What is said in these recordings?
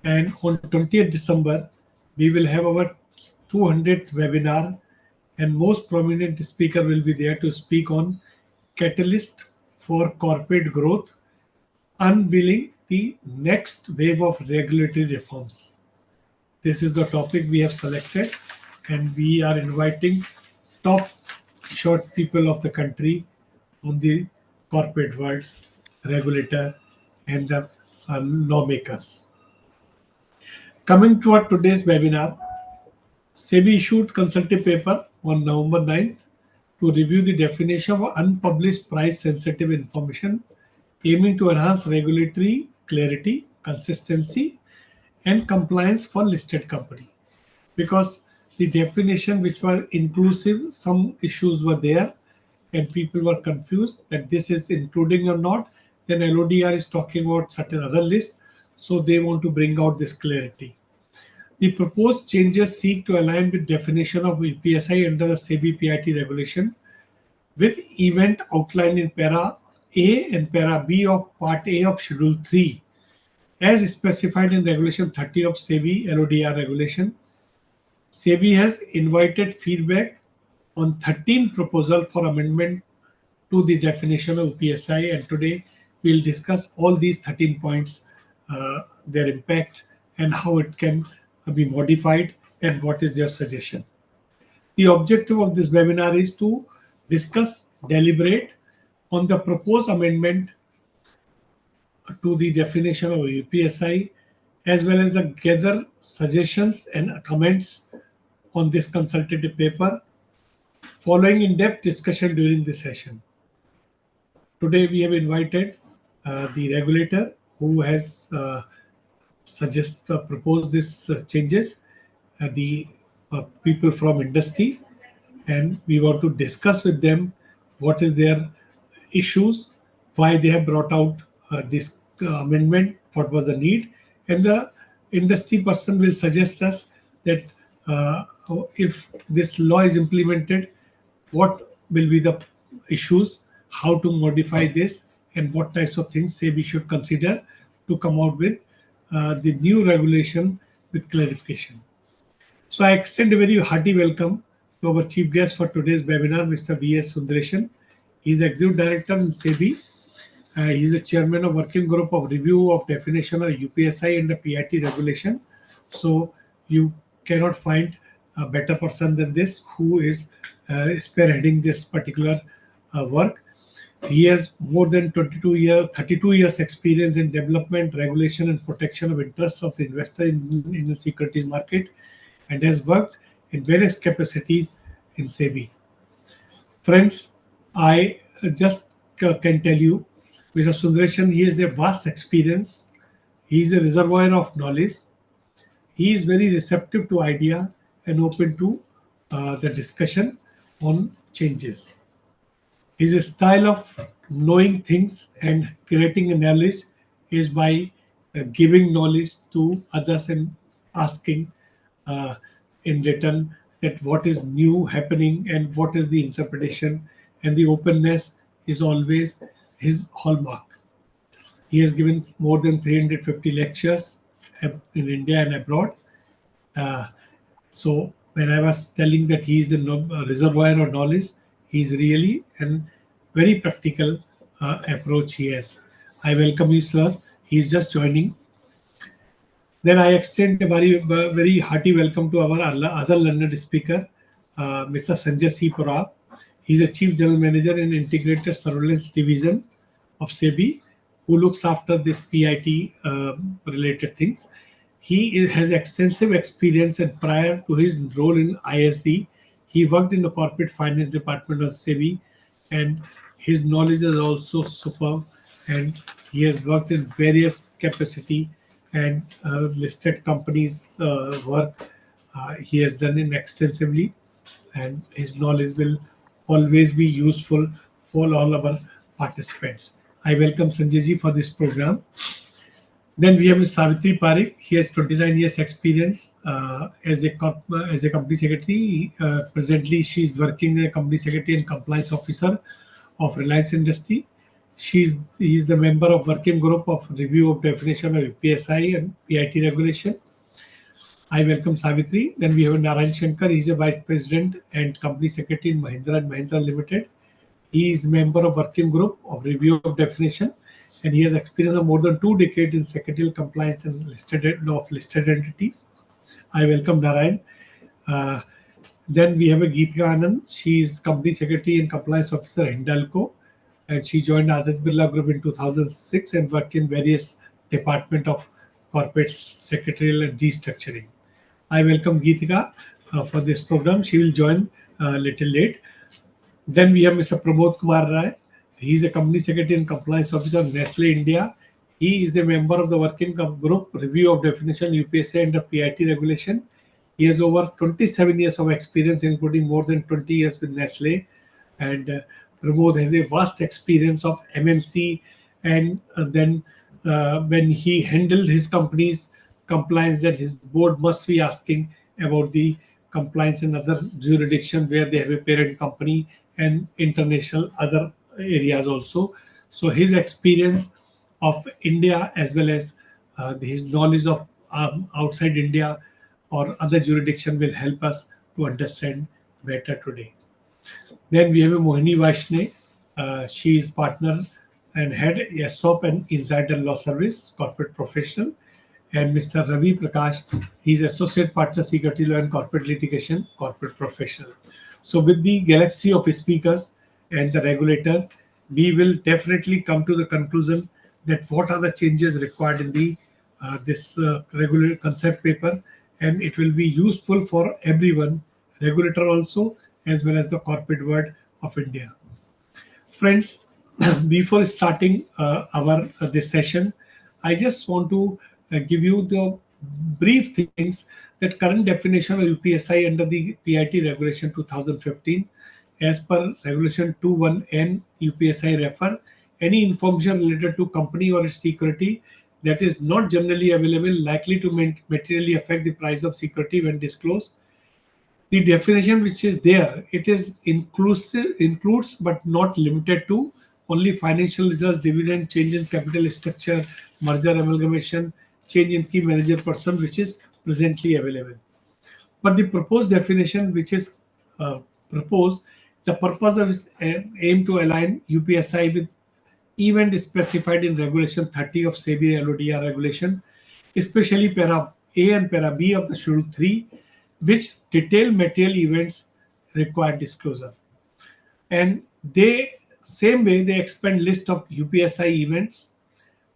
And on 20th December, we will have our 200th webinar, and most prominent speaker will be there to speak on catalyst for corporate growth, unveiling the next wave of regulatory reforms. This is the topic we have selected, and we are inviting top short people of the country on the corporate world, regulator, and the lawmakers. Coming to our today's webinar, SEBI issued consultative paper on November 9th to review the definition of unpublished price sensitive information, aiming to enhance regulatory clarity, consistency, and compliance for listed company. Because the definition which was inclusive, some issues were there and people were confused that this is including or not. Then LODR is talking about certain other lists, so they want to bring out this clarity. The proposed changes seek to align with definition of UPSI under the SEBI PIT regulation with event outlined in Para A and Para B of Part A of Schedule 3 as specified in Regulation 30 of SEBI LODR regulation. SEBI has invited feedback on 13 proposals for amendment to the definition of UPSI, and today we'll discuss all these 13 points, their impact and how it can be modified and what is their suggestion. The objective of this webinar is to discuss, deliberate on the proposed amendment to the definition of UPSI, as well as gather suggestions and comments on this consultative paper, following in-depth discussion during this session. Today we have invited the regulator who has proposed these changes, the people from industry, and we want to discuss with them what is their issues, why they have brought out this amendment, what was the need, and the industry person will suggest us that if this law is implemented, what will be the issues, how to modify this, and what types of things SEBI should consider to come out with the new regulation with clarification. So I extend a very hearty welcome to our chief guest for today's webinar, Mr. V.S. Sundaresan. He is Executive Director in SEBI. He is the Chairman of Working Group of Review of Definition of UPSI and the PIT regulation. So you cannot find a better person than this who is spearheading this particular work. He has more than 32 years experience in development, regulation, and protection of interests of the investor in the securities market, and has worked in various capacities in SEBI. Friends, I just can tell you, Mr. Sundaresan, he has a vast experience. He is a reservoir of knowledge. He is very receptive to idea and open to the discussion on changes. His style of knowing things and creating a knowledge is by giving knowledge to others and asking in return that what is new happening and what is the interpretation, and the openness is always his hallmark. He has given more than 350 lectures in India and abroad. So when I was telling that he is a reservoir of knowledge, he is really a very practical approach he has. I welcome you, sir. He is just joining. Then I extend a very hearty welcome to our other learned speaker, Mr. Sanjay C. Pura. He is a Chief General Manager in Integrated Surveillance Division of SEBI, who looks after this PIT related things. He has extensive experience, and prior to his role in ISD, he worked in the corporate finance department of SEBI, and his knowledge is also superb, and he has worked in various capacity and listed companies work. He has done it extensively, and his knowledge will always be useful for all our participants. I welcome Sanjay ji for this program. Then we have Ms. Savitri Parekh. He has 29 years experience as a company secretary. Presently, she is working as a company secretary and compliance officer of Reliance Industry. He is the member of working group of review of definition of UPSI and PIT regulation. I welcome Savitri. Then we have Narayan Shankar. He is a vice president and company secretary in Mahindra and Mahindra Limited. He is member of working group of review of definition, and he has experience of more than 2 decades in secretarial compliance and listed entities. I welcome Narayan. Uh, then we have a Geetika Anand. She is company secretary and compliance officer at Hindalco, and she joined Aditya Birla Group in 2006 and worked in various department of corporate secretarial and restructuring. I welcome Geetika for this program. She will join a little late. Then we have Mr. Pramod Kumar Rai. He is a company secretary and compliance officer of Nestle India. He is a member of the working group review of definition UPSA and the PIT regulation. He has over 27 years of experience, including more than 20 years with Nestle. And Pramod has a vast experience of MNC. And then when he handled his company's compliance, that his board must be asking about the compliance in other jurisdictions where they have a parent company and international other areas also. So his experience of India as well as his knowledge of outside India or other jurisdiction will help us to understand better today. Then we have a Mohini Vaishne. She is partner and head ESOP and Insider Law Service, corporate professional. And Mr. Ravi Prakash, he's associate partner, security law and corporate litigation, corporate professional. So with the galaxy of speakers and the regulator, we will definitely come to the conclusion that what are the changes required in the this regular concept paper, and it will be useful for everyone, regulator also, as well as the corporate world of India. Friends, before starting our this session, I just want to give you the brief things that current definition of UPSI under the PIT regulation 2015, as per regulation 21N UPSI refer, any information related to company or its security that is not generally available likely to materially affect the price of security when disclosed. The definition which is there, it is includes but not limited to only financial results, dividend, change in capital structure, merger amalgamation, change in key manager person, which is presently available. But the proposed definition which is proposed, the purpose of is aim to align UPSI with event specified in regulation 30 of SEBI LODR regulation, especially para A and para B of the schedule 3, which detail material events require disclosure. And they same way they expand list of UPSI events.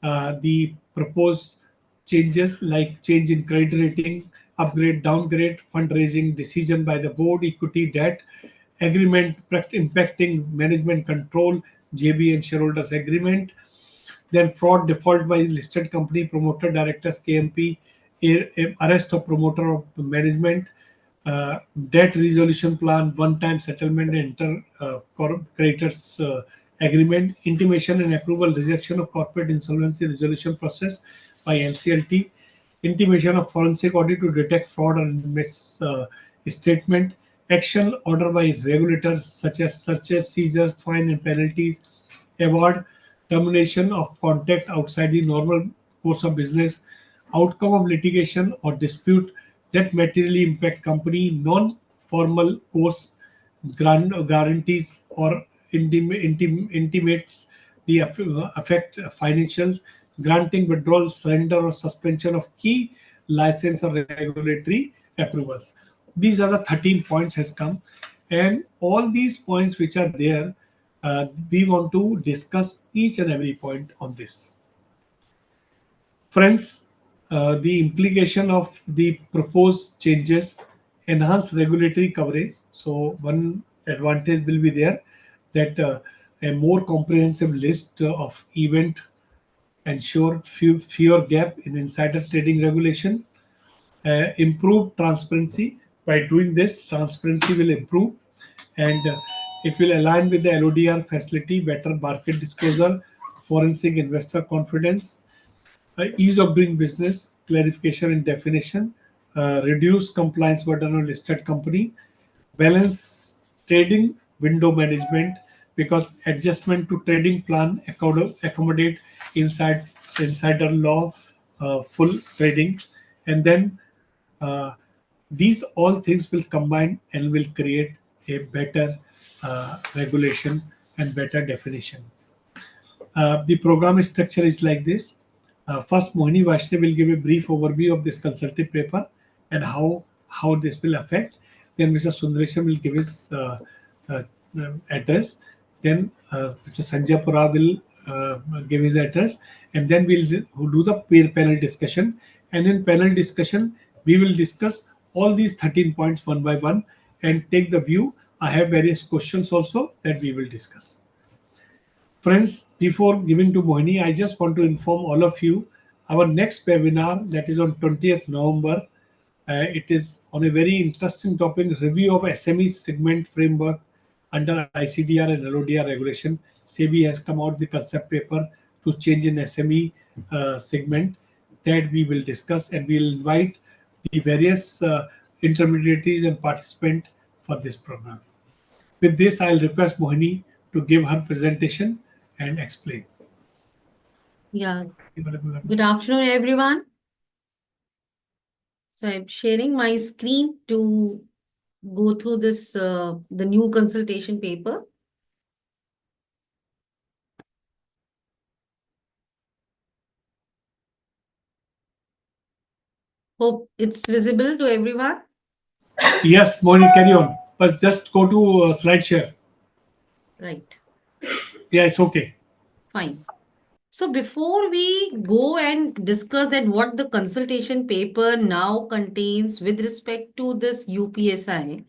The proposed changes like change in credit rating, upgrade, downgrade, fundraising decision by the board, equity, debt, agreement impacting management control, JB and shareholders agreement, then fraud, default by listed company, promoter, directors, KMP, arrest of promoter of management, debt resolution plan, one-time settlement, inter creditors agreement, intimation and approval, rejection of corporate insolvency resolution process by NCLT, intimation of forensic audit to detect fraud or misstatement, action order by regulators such as searches, seizures, fine and penalties, award, termination of contact outside the normal course of business, outcome of litigation or dispute that materially impact company, non-formal course guarantees or intimates the affect financials, granting withdrawal, surrender or suspension of key license or regulatory approvals. These are the 13 points has come, and all these points which are there, we want to discuss each and every point on this. Friends, the implication of the proposed changes enhance regulatory coverage. So one advantage will be there that a more comprehensive list of event ensure fewer gap in insider trading regulation, improve transparency. By doing this, transparency will improve, and it will align with the LODR facility, better market disclosure, forensic investor confidence, ease of doing business, clarification and definition, reduce compliance burden on listed company, balance trading window management, because adjustment to trading plan accommodate insider law, full trading, and then uh, these all things will combine and will create a better regulation and better definition. The program structure is like this. First, Mohini Vaishnav will give a brief overview of this consultative paper and how this will affect. Then Mr. Sundaresan will give his uh, address. Then Mr. Sanjay Pura will give his address, and then we'll do the peer panel discussion. And in panel discussion, we will discuss all these 13 points one by one and take the view. I have various questions also that we will discuss. Friends, before giving to Mohini, I just want to inform all of you our next webinar, that is on 20th November. It is on a very interesting topic, review of SME segment framework under ICDR and LODR regulation. SEBI has come out the concept paper to change in SME segment that we will discuss, and we will invite the various intermediaries and participants for this program. With this, I'll request Mohini to give her presentation and explain. Yeah. Good afternoon, everyone. So I'm sharing my screen to go through this, the new consultation paper. Hope it's visible to everyone. Yes, Mohini, carry on. But just go to slide share. Right. Yeah, it's okay. Fine. So before we go and discuss that what the consultation paper now contains with respect to this UPSI,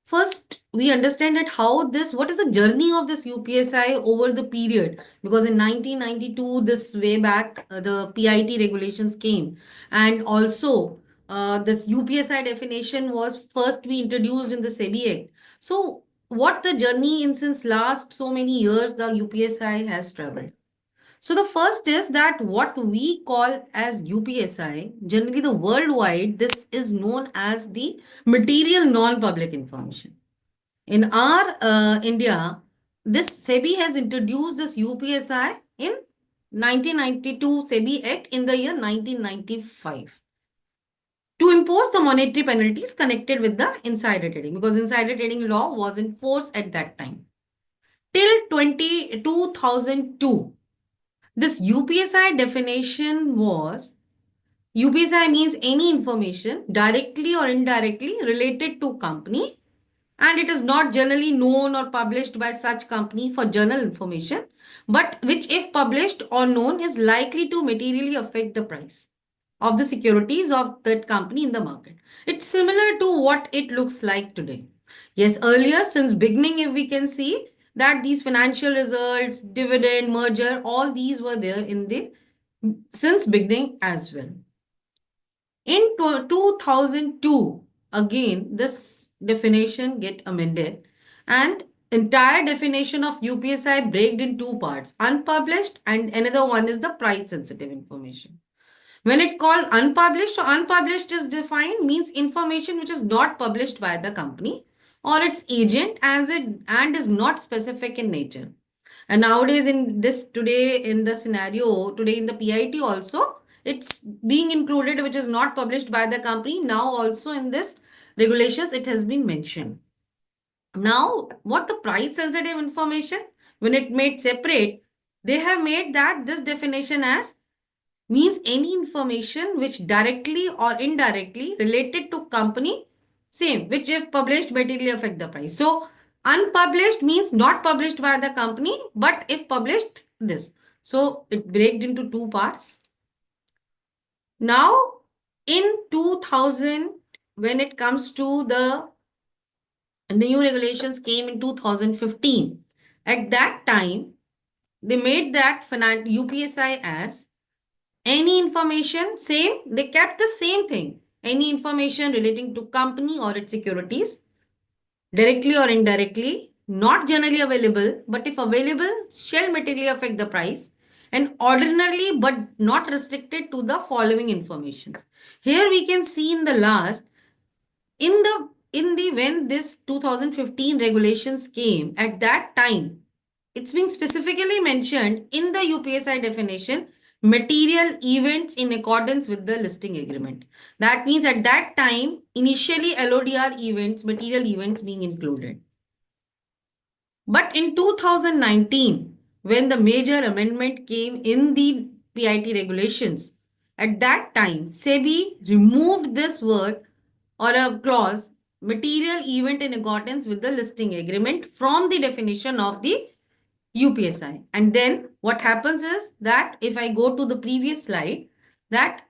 first we understand that what is the journey of this UPSI over the period, because in 1992 this way back the PIT regulations came, and also this UPSI definition was first we introduced in the SEBI Act. So what the journey in since last so many years the UPSI has traveled. So the first is that what we call as UPSI, generally the worldwide, this is known as the material non-public information. In our India, this SEBI has introduced this UPSI in 1992 SEBI Act in the year 1995 to impose the monetary penalties connected with the insider trading, because insider trading law was in force at that time. Till 2002, this UPSI definition was, UPSI means any information directly or indirectly related to company, and it is not generally known or published by such company for general information, but which if published or known is likely to materially affect the price of the securities of that company in the market. It's similar to what it looks like today. Yes, earlier since beginning, if we can see that these financial results, dividend, merger, all these were there in the since beginning as well. In 2002, again, this definition get amended, and entire definition of UPSI break in two parts, unpublished and another one is the price sensitive information. When it called unpublished, so unpublished is defined means information which is not published by the company or its agent as it and is not specific in nature. And nowadays in this today in the scenario today in the PIT also, it's being included which is not published by the company. Now also in this regulations it has been mentioned. Now what the price sensitive information, when it made separate, they have made that this definition as means any information which directly or indirectly related to company, same, which if published materially affect the price. So unpublished means not published by the company, but if published this. So it breaks into two parts. Now in 2000, when it comes to the new regulations came in 2015, at that time they made that UPSI as any information, same, they kept the same thing. Any information relating to company or its securities, directly or indirectly, not generally available, but if available, shall materially affect the price, and ordinarily but not restricted to the following information. Here we can see in the last, in the when this 2015 regulations came, at that time, it's being specifically mentioned in the UPSI definition, material events in accordance with the listing agreement. That means at that time, initially LODR events, material events being included. But in 2019, when the major amendment came in the PIT regulations, at that time, SEBI removed this word or a clause, material event in accordance with the listing agreement, from the definition of the UPSI. And then what happens is that if I go to the previous slide, that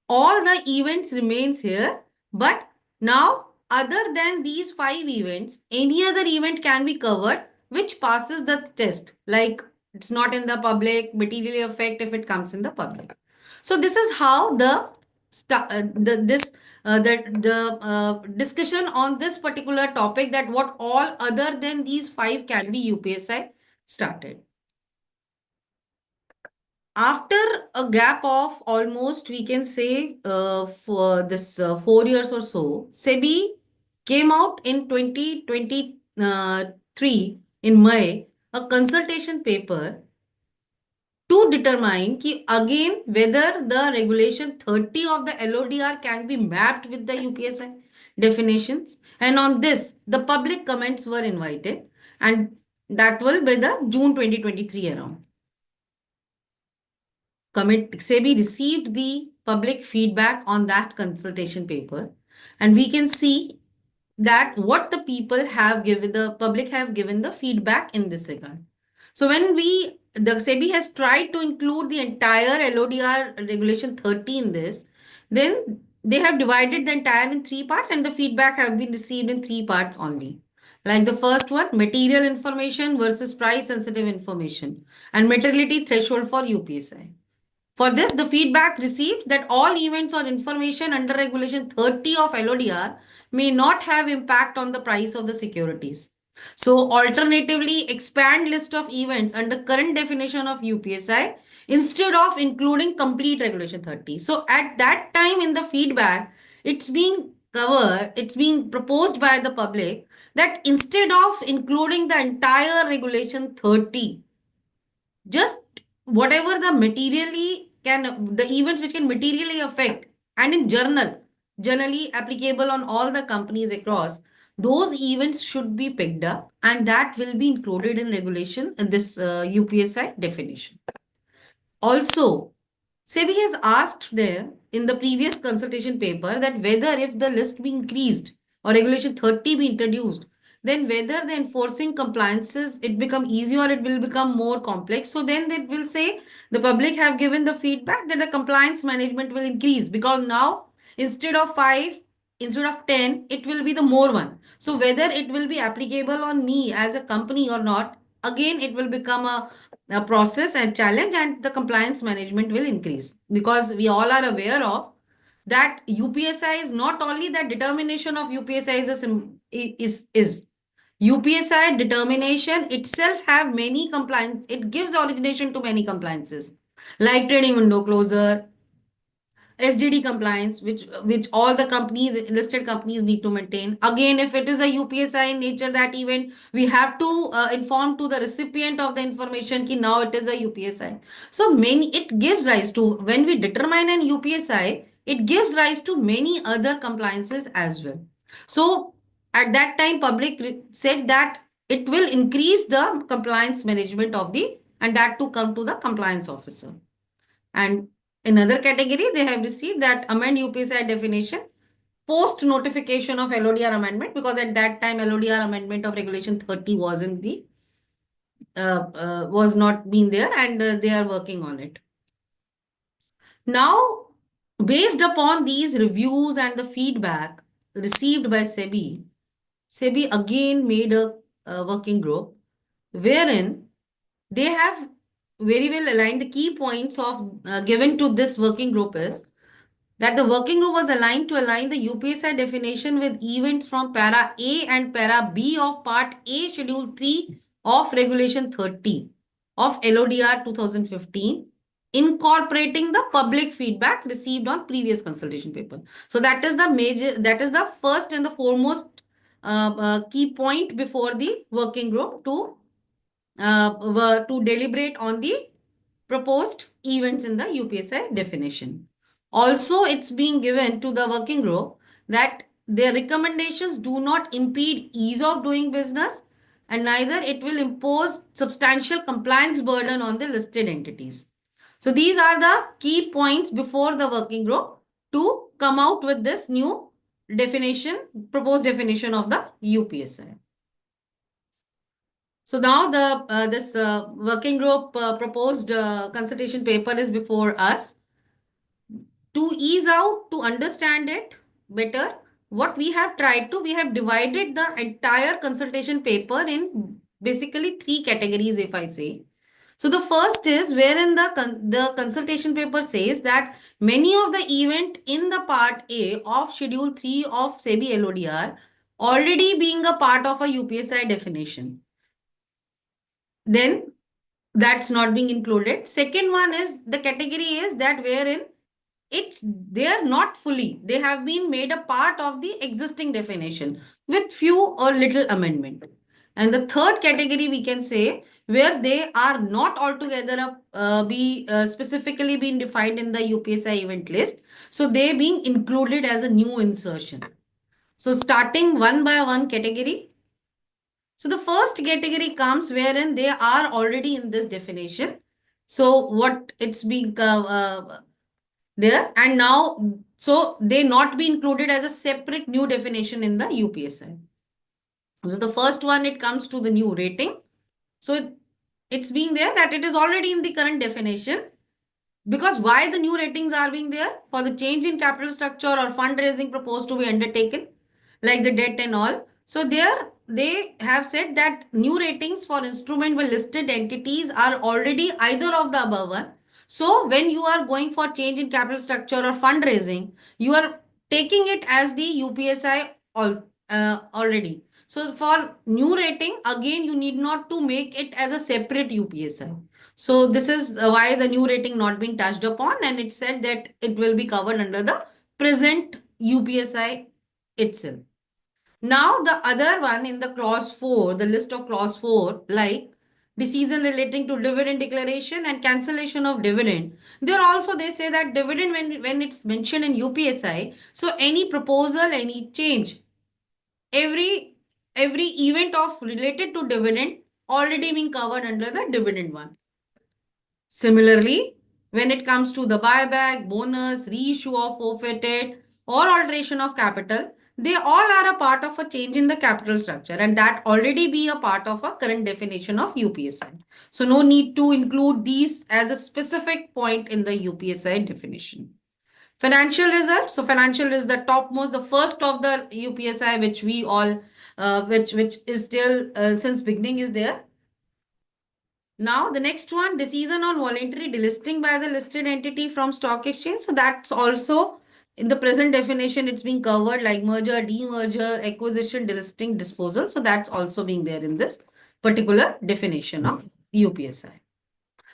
all the events remains here, but now other than these 5 events, any other event can be covered which passes the test. Like it's not in the public, materially affect if it comes in the public. So this is how the discussion on this particular topic, that what all other than these 5 can be UPSI, started. After a gap of almost, we can say, for this 4 years or so, SEBI came out in 2023 in May, a consultation paper to determine ki again whether the regulation 30 of the LODR can be mapped with the UPSI definitions. And on this, the public comments were invited, and that will be the June 2023 around. SEBI received the public feedback on that consultation paper, and we can see that what the public have given the feedback in this regard. So when the SEBI has tried to include the entire LODR regulation 30 in this, then they have divided the entire in 3 parts, and the feedback have been received in 3 parts only. Like the first one, material information versus price sensitive information and materiality threshold for UPSI. For this, the feedback received that all events or information under Regulation 30 of LODR may not have impact on the price of the securities. So, alternatively, expand list of events under current definition of UPSI instead of including complete Regulation 30. So, at that time in the feedback, it's being proposed by the public that instead of including the entire Regulation 30, just whatever the events which can materially affect, and in generally applicable on all the companies across, those events should be picked up, and that will be included in regulation in this UPSI definition. Also, SEBI has asked there in the previous consultation paper that whether if the list be increased or regulation 30 be introduced, then whether the enforcing compliances it become easy or it will become more complex. So then it will say the public have given the feedback that the compliance management will increase, because now instead of 5, instead of 10, it will be the more one. So whether it will be applicable on me as a company or not, again it will become a process and challenge, and the compliance management will increase, because we all are aware of that UPSI is not only that determination of UPSI is UPSI determination itself have many compliance. It gives origination to many compliances like trading window closure, SDD compliance, which all the listed companies need to maintain. Again, if it is a UPSI in nature, that event, we have to inform to the recipient of the information ki now it is a UPSI. So it gives rise to, when we determine an UPSI, it gives rise to many other compliances as well. So at that time, public said that it will increase the compliance management and that to come to the compliance officer. And another category, they have received that amend UPSI definition post notification of LODR amendment, because at that time LODR amendment of regulation 30 was not been there, and they are working on it. Now, based upon these reviews and the feedback received by SEBI again made a working group wherein they have very well aligned. The key points of given to this working group is that the working group was aligned to align the UPSI definition with events from para A and para B of part A schedule 3 of regulation 30 of LODR 2015, incorporating the public feedback received on previous consultation paper. So that is the first and the foremost key point before the working group to were to deliberate on the proposed events in the UPSI definition. Also, it's being given to the working group that their recommendations do not impede ease of doing business and neither it will impose substantial compliance burden on the listed entities. So these are the key points before the working group to come out with this new definition, proposed definition of the UPSI. So now the this working group proposed consultation paper is before us. To ease out, to understand it better, what we have tried to, we have divided the entire consultation paper in basically three categories, if I say. So the first is wherein the consultation paper says that many of the event in the part A of Schedule 3 of SEBI LODR already being a part of a UPSI definition. Then that's not being included. Second one is the category is that wherein they are not fully, they have been made a part of the existing definition with few or little amendment. And the third category we can say where they are not altogether be specifically being defined in the UPSI event list. So they being included as a new insertion. So starting one by one category. So the first category comes wherein they are already in this definition. So what it's being there and now, so they not be included as a separate new definition in the UPSI. So the first one, it comes to the new rating. So it's being there that it is already in the current definition. Because why the new ratings are being there? For the change in capital structure or fundraising proposed to be undertaken, like the debt and all. So there they have said that new ratings for instrument with listed entities are already either of the above one. So when you are going for change in capital structure or fundraising, you are taking it as the UPSI already. So for new rating, again, you need not to make it as a separate UPSI. So this is why the new rating not been touched upon, and it said that it will be covered under the present UPSI itself. Now the other one in the clause 4, the list of clause 4, like decision relating to dividend declaration and cancellation of dividend. There also they say that dividend when it's mentioned in UPSI, so any proposal, any change, every event of related to dividend already being covered under the dividend one. Similarly, when it comes to the buyback, bonus, reissue of forfeited, or alteration of capital, they all are a part of a change in the capital structure and that already be a part of a current definition of UPSI. So no need to include these as a specific point in the UPSI definition. Financial results. So financial is the topmost, the first of the UPSI, which we all, which is still since beginning is there. Now, the next one, decision on voluntary delisting by the listed entity from stock exchange. So that's also in the present definition, it's being covered like merger, demerger, acquisition, delisting, disposal. So that's also being there in this particular definition of UPSI.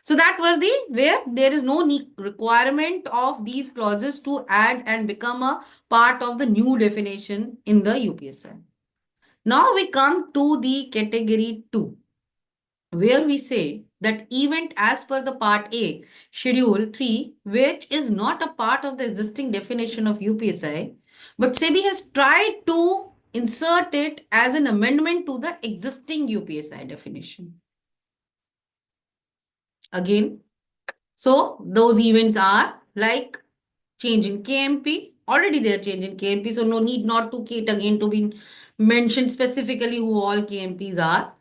So that was the where there is no requirement of these clauses to add and become a part of the new definition in the UPSI. Now we come to the category 2 where we say that event as per the part A, schedule 3, which is not a part of the existing definition of UPSI, but SEBI has tried to insert it as an amendment to the existing UPSI definition. Again, so those events are like change in KMP. Already they are change in KMP, so no need not to Kate again to be mentioned specifically who all KMPs are.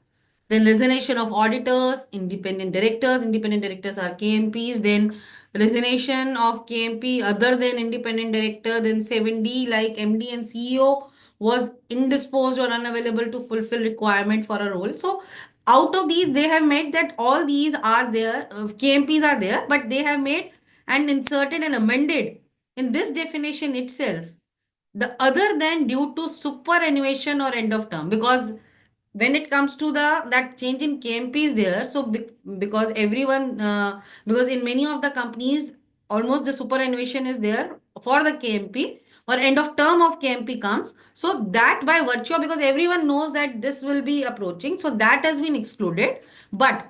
Then resignation of auditors, independent directors. Independent directors are KMPs. Then resignation of KMP other than independent director. Then 7D like MD and CEO was indisposed or unavailable to fulfill requirement for a role. So out of these, they have made that all these are there, KMPs are there, but they have made and inserted and amended in this definition itself the other than due to superannuation or end of term, because when it comes to the that change in KMP is there, so because everyone because in many of the companies almost the superannuation is there for the KMP, or end of term of KMP comes, so that by virtue of, because everyone knows that this will be approaching, so that has been excluded. But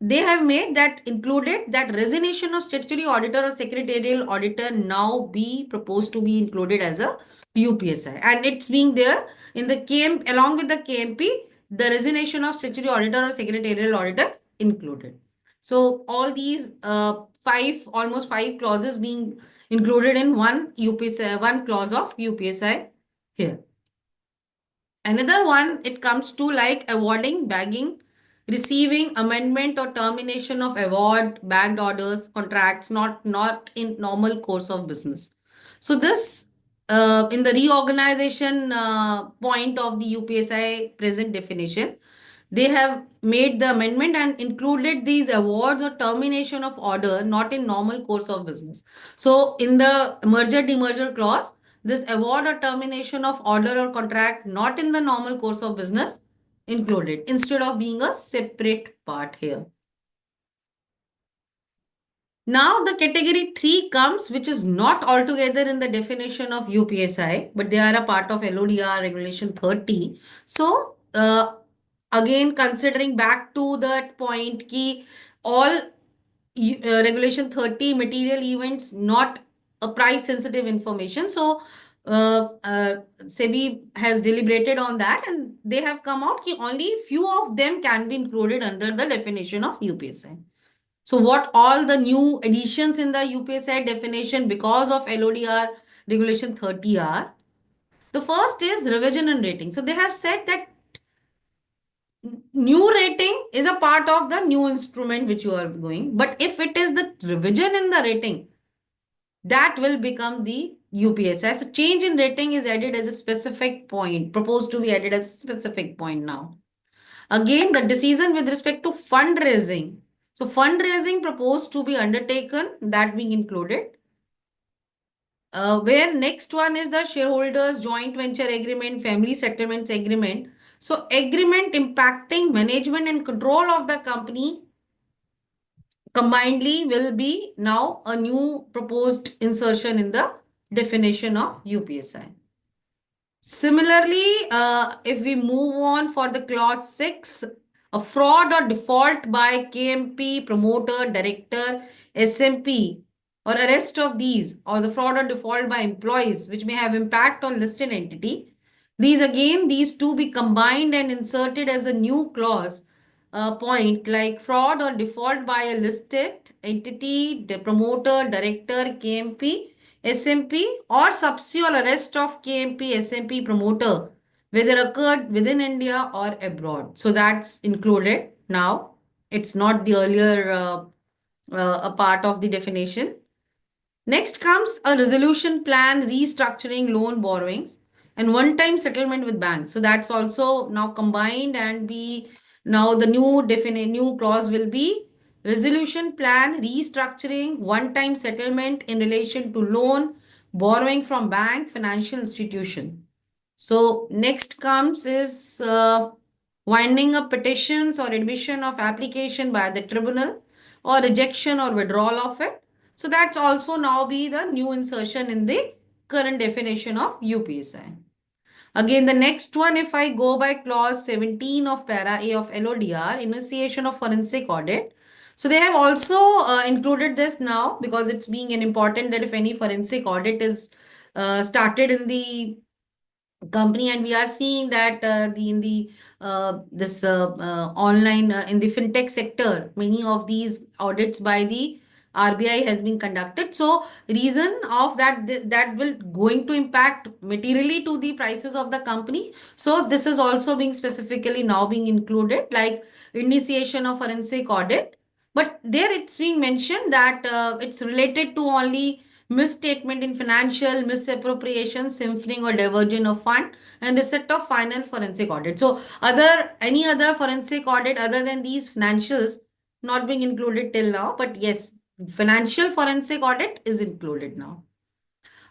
they have made that included that resignation of statutory auditor or secretarial auditor now be proposed to be included as a UPSI, and it's being there in the KM along with the KMP, the resignation of statutory auditor or secretarial auditor included. So all these almost five clauses being included in one UPSI, one clause of UPSI here. Another one, it comes to like awarding, bagging, receiving, amendment or termination of award, bagged orders, contracts, not in normal course of business. So this in the reorganization point of the UPSI present definition, they have made the amendment and included these awards or termination of order not in normal course of business. So in the merger demerger clause, this award or termination of order or contract not in the normal course of business included instead of being a separate part here. Now the category 3 comes, which is not altogether in the definition of UPSI, but they are a part of LODR regulation 30. So again, considering back to that point, ki all regulation 30 material events not a price sensitive information. So SEBI has deliberated on that and they have come out ki only few of them can be included under the definition of UPSI. So what all the new additions in the UPSI definition because of LODR regulation 30 are? The first is revision and rating. So they have said that new rating is a part of the new instrument which you are going. But if it is the revision in the rating, that will become the UPSI. So change in rating is added as a specific point, proposed to be added as a specific point now. Again, the decision with respect to fundraising. So fundraising proposed to be undertaken, that being included. Where next one is the shareholders joint venture agreement, family settlements agreement. So agreement impacting management and control of the company combinedly will be now a new proposed insertion in the definition of UPSI. Similarly, if we move on for the clause 6, a fraud or default by KMP, promoter, director, SMP, or arrest of these, or the fraud or default by employees, which may have impact on listed entity. These two be combined and inserted as a new clause point, like fraud or default by a listed entity, the promoter, director, KMP, SMP, or subsidy or arrest of KMP, SMP, promoter, whether occurred within India or abroad. So that's included now. It's not the earlier a part of the definition. Next comes a resolution plan, restructuring loan borrowings, and one-time settlement with banks. So that's also now combined and be now the new clause will be resolution plan, restructuring, one-time settlement in relation to loan, borrowing from bank, financial institution. So next comes is winding up petitions or admission of application by the tribunal or rejection or withdrawal of it. So that's also now be the new insertion in the current definition of UPSI. Again, the next one, if I go by clause 17 of para A of LODR, initiation of forensic audit. So they have also included this now because it's being an important that if any forensic audit is started in the company, and we are seeing that the in the this online in the fintech sector, many of these audits by the RBI has been conducted. So reason of that that will going to impact materially to the prices of the company. So this is also being specifically now being included, like initiation of forensic audit. But there it's being mentioned that it's related to only misstatement in financial, misappropriation, siphoning or diversion of fund, and receipt of final forensic audit. So any other forensic audit other than these financials not being included till now, but yes, financial forensic audit is included now.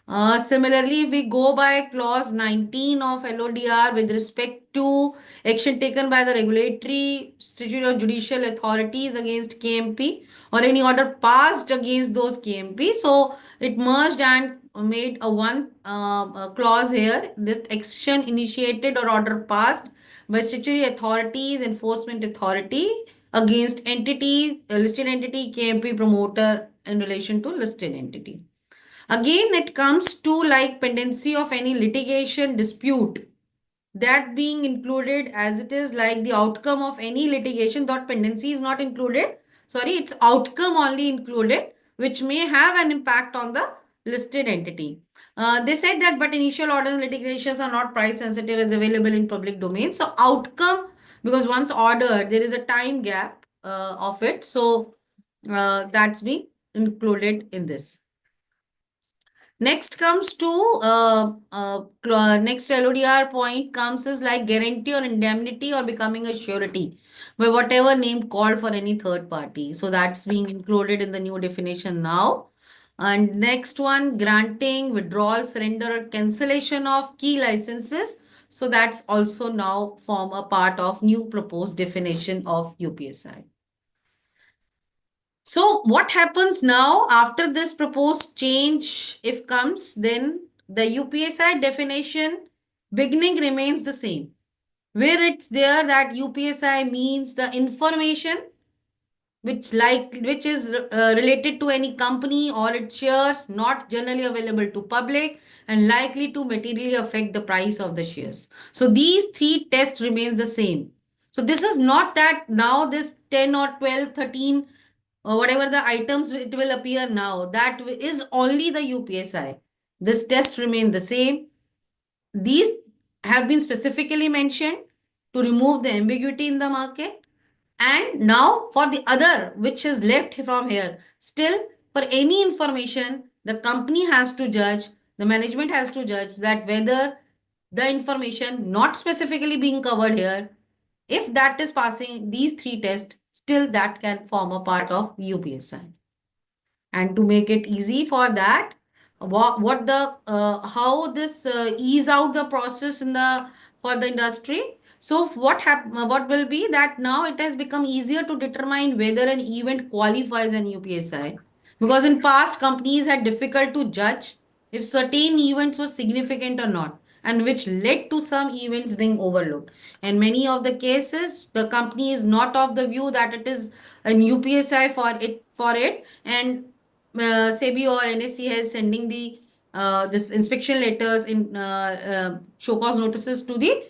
Similarly, if we go by clause 19 of LODR with respect to action taken by the regulatory, statutory or judicial authorities against KMP or any order passed against those KMP, so it merged and made a clause here. This action initiated or order passed by statutory authorities, enforcement authority against entity, listed entity, KMP promoter in relation to listed entity. Again, it comes to like pendency of any litigation dispute, that being included as it is like the outcome of any litigation. That pendency is not included. Sorry, it's outcome only included, which may have an impact on the listed entity. They said that, but initial orders and litigations are not price sensitive as available in public domain. So outcome, because once ordered, there is a time gap of it. So that's being included in this. Next comes to next LODR point comes is like guarantee or indemnity or becoming a surety by whatever name called for any third party. So that's being included in the new definition now. And next one, granting, withdrawal, surrender, or cancellation of key licenses. So that's also now form a part of new proposed definition of UPSI. So what happens now after this proposed change, if comes, then the UPSI definition beginning remains the same. Where it's there that UPSI means the information which is related to any company or its shares not generally available to public and likely to materially affect the price of the shares. So these three tests remains the same. So this is not that now this 10 or 12, 13 or whatever the items it will appear now, that is only the UPSI. This test remain the same. These have been specifically mentioned to remove the ambiguity in the market. And now for the other, which is left from here, still for any information, the company has to judge, the management has to judge that whether the information not specifically being covered here, if that is passing these three tests, still that can form a part of UPSI. And to make it easy for that, what the how this ease out the process in the for the industry. So what will be that now it has become easier to determine whether an event qualifies an UPSI, because in past companies had difficult to judge if certain events were significant or not, and which led to some events being overlooked. And many of the cases, the company is not of the view that it is an UPSI for it, and SEBI or NSE has sending the this inspection letters in show cause notices to the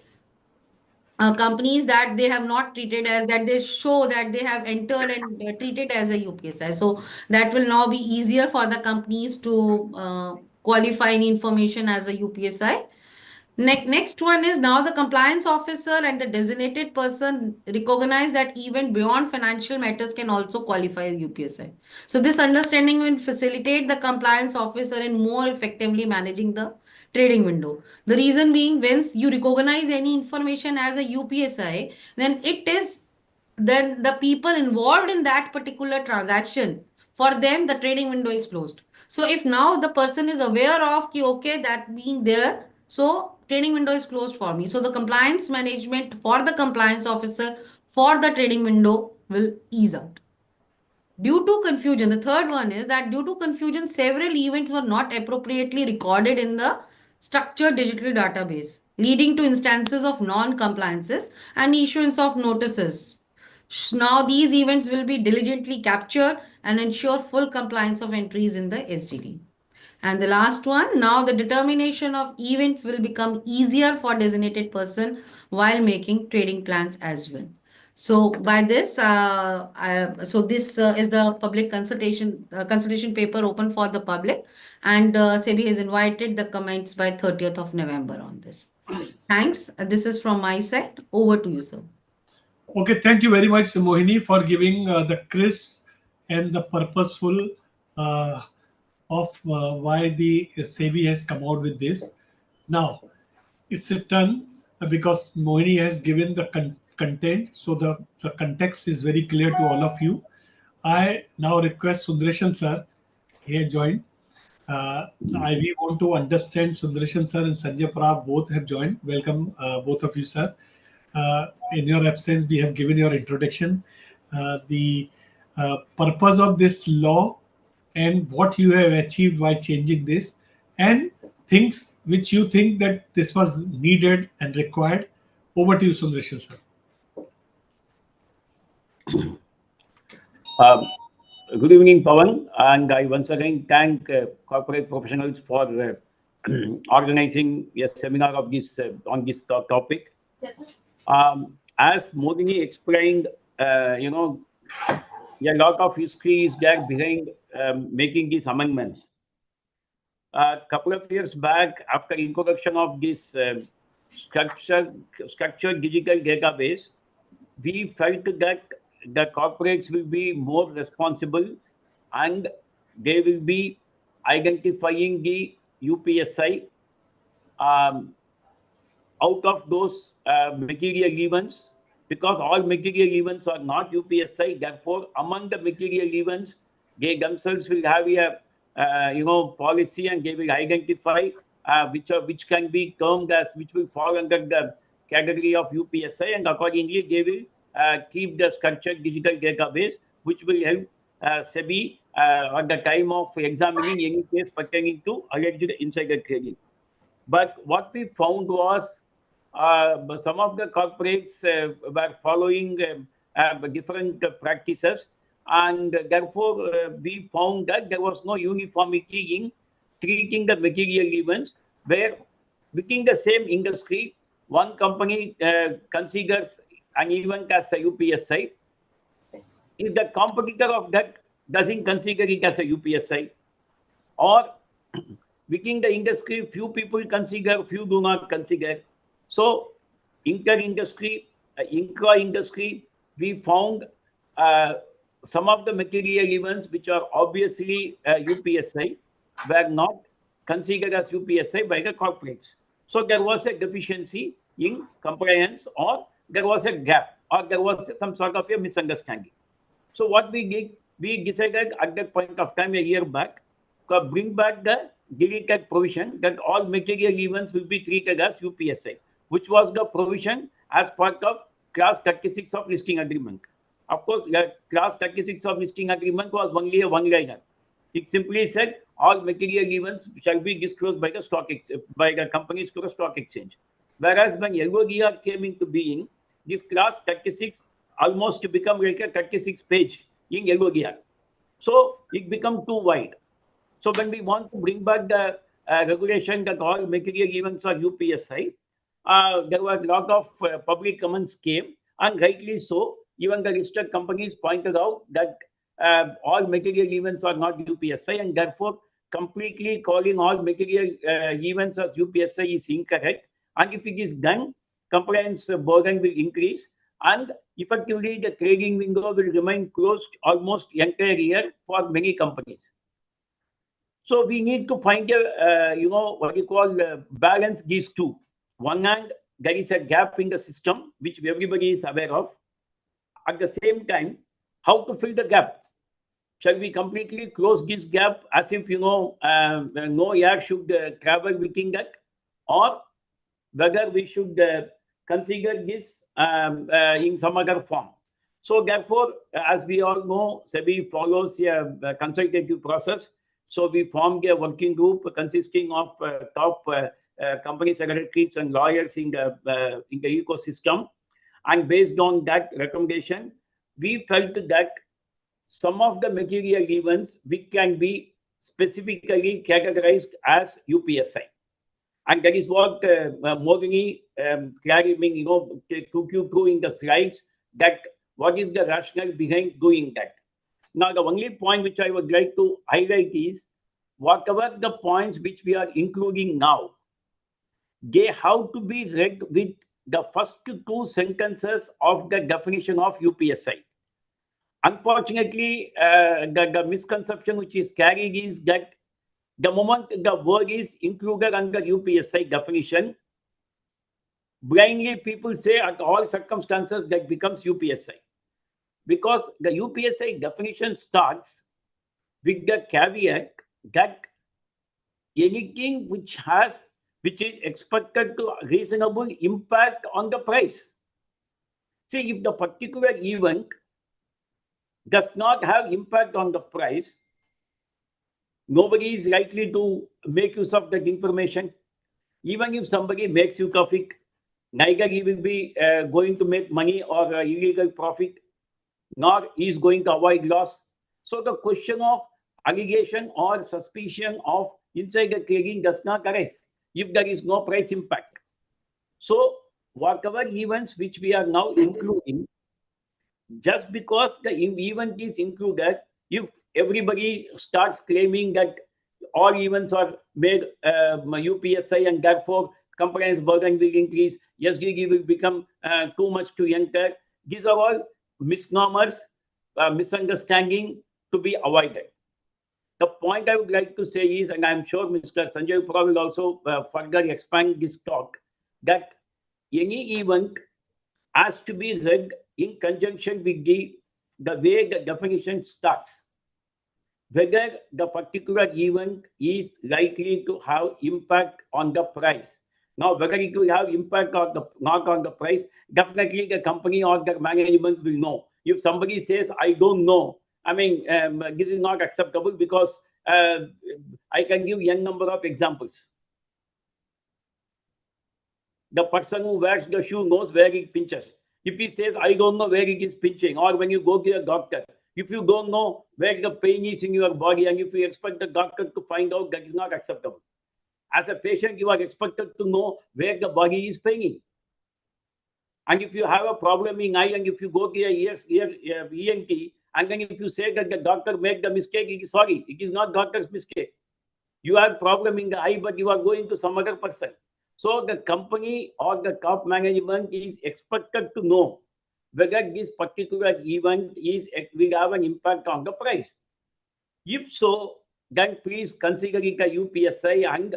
companies that they have not treated as, that they show that they have entered and treated as a UPSI. So that will now be easier for the companies to qualify any information as a UPSI. Next one is now the compliance officer and the designated person recognize that even beyond financial matters can also qualify as UPSI. So this understanding will facilitate the compliance officer in more effectively managing the trading window. The reason being, once you recognize any information as a UPSI, then the people involved in that particular transaction, for them the trading window is closed. So if now the person is aware of ki, okay, that being there, so trading window is closed for me, so the compliance management for the compliance officer for the trading window will ease out. Due to confusion, the third one is that due to confusion, several events were not appropriately recorded in the structured digital database, leading to instances of non-compliances and issuance of notices. Now, these events will be diligently captured and ensure full compliance of entries in the SDD. And the last one, now the determination of events will become easier for designated person while making trading plans as well. So by this, this is the public consultation paper open for the public, and SEBI has invited the comments by 30th of November on this. Thanks. This is from my side. Over to you, sir. Okay, thank you very much, Mohini, for giving the crisps and the purposeful uh, of why the SEBI has come out with this. Now, it's a turn because Mohini has given the content, so the context is very clear to all of you. I now request Sundareshan sir, he has joined. We want to understand Sundarshan sir and Sanjay Parab both have joined. Welcome, both of you, sir. In your absence, we have given your introduction, the purpose of this law, and what you have achieved by changing this, and things which you think that this was needed and required. Over to you, Sundarshan sir. Good evening, Pawan, and I once again thank corporate professionals for organizing a seminar of this on this topic. Yes, as Modini explained, a lot of history is there behind making these amendments. A couple of years back, after introduction of this structured digital database, we felt that the corporates will be more responsible and they will be identifying the UPSI out of those material events, because all material events are not UPSI. Therefore, among the material events, they themselves will have a policy, and they will identify which can be termed as, which will fall under the category of UPSI, and accordingly they will keep the structured digital database, which will help SEBI at the time of examining any case pertaining to alleged insider trading. But what we found was some of the corporates were following different practices, and therefore we found that there was no uniformity in treating the material events, where within the same industry, one company considers an event as a UPSI. If the competitor of that doesn't consider it as a UPSI, or within the industry, few people consider, few do not consider. So, inter-industry, intra-industry, we found some of the material events which are obviously UPSI were not considered as UPSI by the corporates. So, there was a deficiency in compliance, or there was a gap, or there was some sort of a misunderstanding. So, what we did, we decided at that point of time, a year back, to bring back the deleted provision that all material events will be treated as UPSI, which was the provision as part of Clause 36 of Listing Agreement. Of course, the Clause 36 of Listing Agreement was only a one-liner. It simply said all material events shall be disclosed by the companies to the stock exchange. Whereas when LODR came into being, this Clause 36 almost become like a 36 page in LODR. So it become too wide. So when we want to bring back the regulation that all material events are UPSI, there were a lot of public comments came, and rightly so. Even the listed companies pointed out that all material events are not UPSI, and therefore completely calling all material events as UPSI is incorrect. And if it is done, compliance burden will increase, and effectively the trading window will remain closed almost entire year for many companies. So we need to find a, what you call balance these two. One hand, there is a gap in the system, which everybody is aware of. At the same time, how to fill the gap? Shall we completely close this gap as if, no air should travel within that? Or whether we should consider this in some other form? So therefore, as we all know, SEBI follows a consultative process. So we formed a working group consisting of top company secretaries and lawyers in the ecosystem. And based on that recommendation, we felt that some of the material events which can be specifically categorized as UPSI. And that is what Modini took you through in the slides, that what is the rationale behind doing that. Now, the only point which I would like to highlight is, whatever the points which we are including now, they have to be read with the first two sentences of the definition of UPSI. Unfortunately, the misconception which is carried is that the moment the word is included under UPSI definition, blindly people say at all circumstances that becomes UPSI. Because the UPSI definition starts with the caveat that anything which is expected to reasonable impact on the price. See, if the particular event does not have impact on the price, nobody is likely to make use of that information. Even if somebody makes use of it, neither he will be going to make money or illegal profit, nor he is going to avoid loss. So the question of allegation or suspicion of insider trading does not arise if there is no price impact. So whatever events which we are now including, just because the event is included, if everybody starts claiming that all events are made UPSI and therefore compliance burden will increase, SDG will become too much to enter, these are all misnomers, misunderstanding to be avoided. The point I would like to say is, and I'm sure Mr. Sanjay Pura will also further expand this talk, that any event has to be read in conjunction with the way the definition starts. Whether the particular event is likely to have impact on the price. Now, whether it will have impact on not on the price, definitely the company or the management will know. If somebody says, I don't know, I mean, this is not acceptable, because I can give n number of examples. The person who wears the shoe knows where it pinches. If he says, I don't know where it is pinching, or when you go to a doctor, if you don't know where the pain is in your body, and if you expect the doctor to find out, that is not acceptable. As a patient, you are expected to know where the body is paining. And if you have a problem in eye, and if you go to a ENT, and then if you say that the doctor made the mistake, it is sorry, it is not doctor's mistake. You have problem in the eye, but you are going to some other person. So the company or the top management is expected to know whether this particular event will have an impact on the price. If so, then please consider it a UPSI and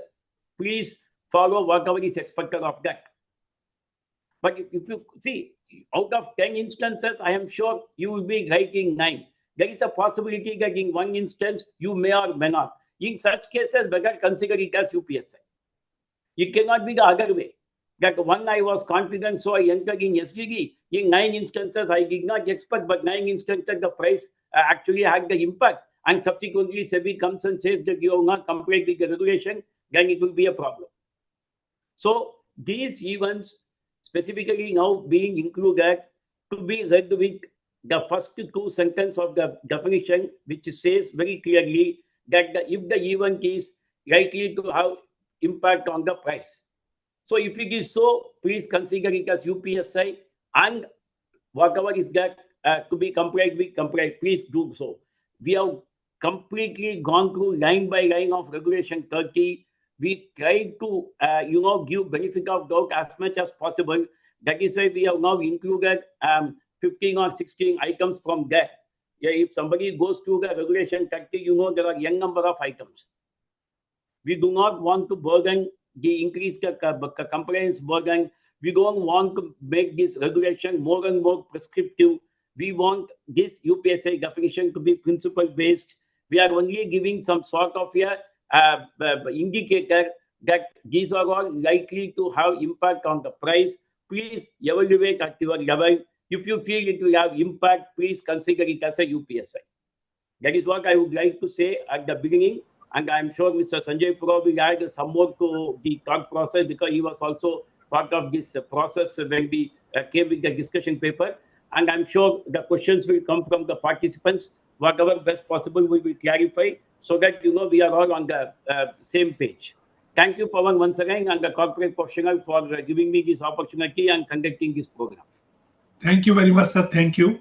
please follow whatever is expected of that. But if you see, out of 10 instances, I am sure you will be writing 9. There is a possibility that in one instance, you may or may not. In such cases, better consider it as UPSI. It cannot be the other way. That one I was confident, so I entered in SDG. In 9 instances, I did not expect, but 9 instances, the price actually had the impact. And subsequently, SEBI comes and says that you have not complied with the regulation, then it will be a problem. So these events, specifically now being included, to be read with the first 2 sentences of the definition, which says very clearly that if the event is likely to have impact on the price. So if it is so, please consider it as UPSI, and whatever is that to be complied with, please do so. We have completely gone through line by line of regulation 30. We tried to give benefit of doubt as much as possible. That is why we have now included 15 or 16 items from there. Yeah, if somebody goes through the regulation 30, there are n number of items. We do not want to burden the increased compliance burden. We don't want to make this regulation more and more prescriptive. We want this UPSI definition to be principle-based. We are only giving some sort of indicator that these are all likely to have impact on the price. Please evaluate at your level. If you feel it will have impact, please consider it as a UPSI. That is what I would like to say at the beginning. And I'm sure Mr. Sanjay Pura will add some more to the thought process, because he was also part of this process when we came with the discussion paper. And I'm sure the questions will come from the participants. Whatever best possible, we will clarify so that we are all on the same page. Thank you, Pawan, once again, and the corporate professional for giving me this opportunity and conducting this program. Thank you very much, sir. Thank you.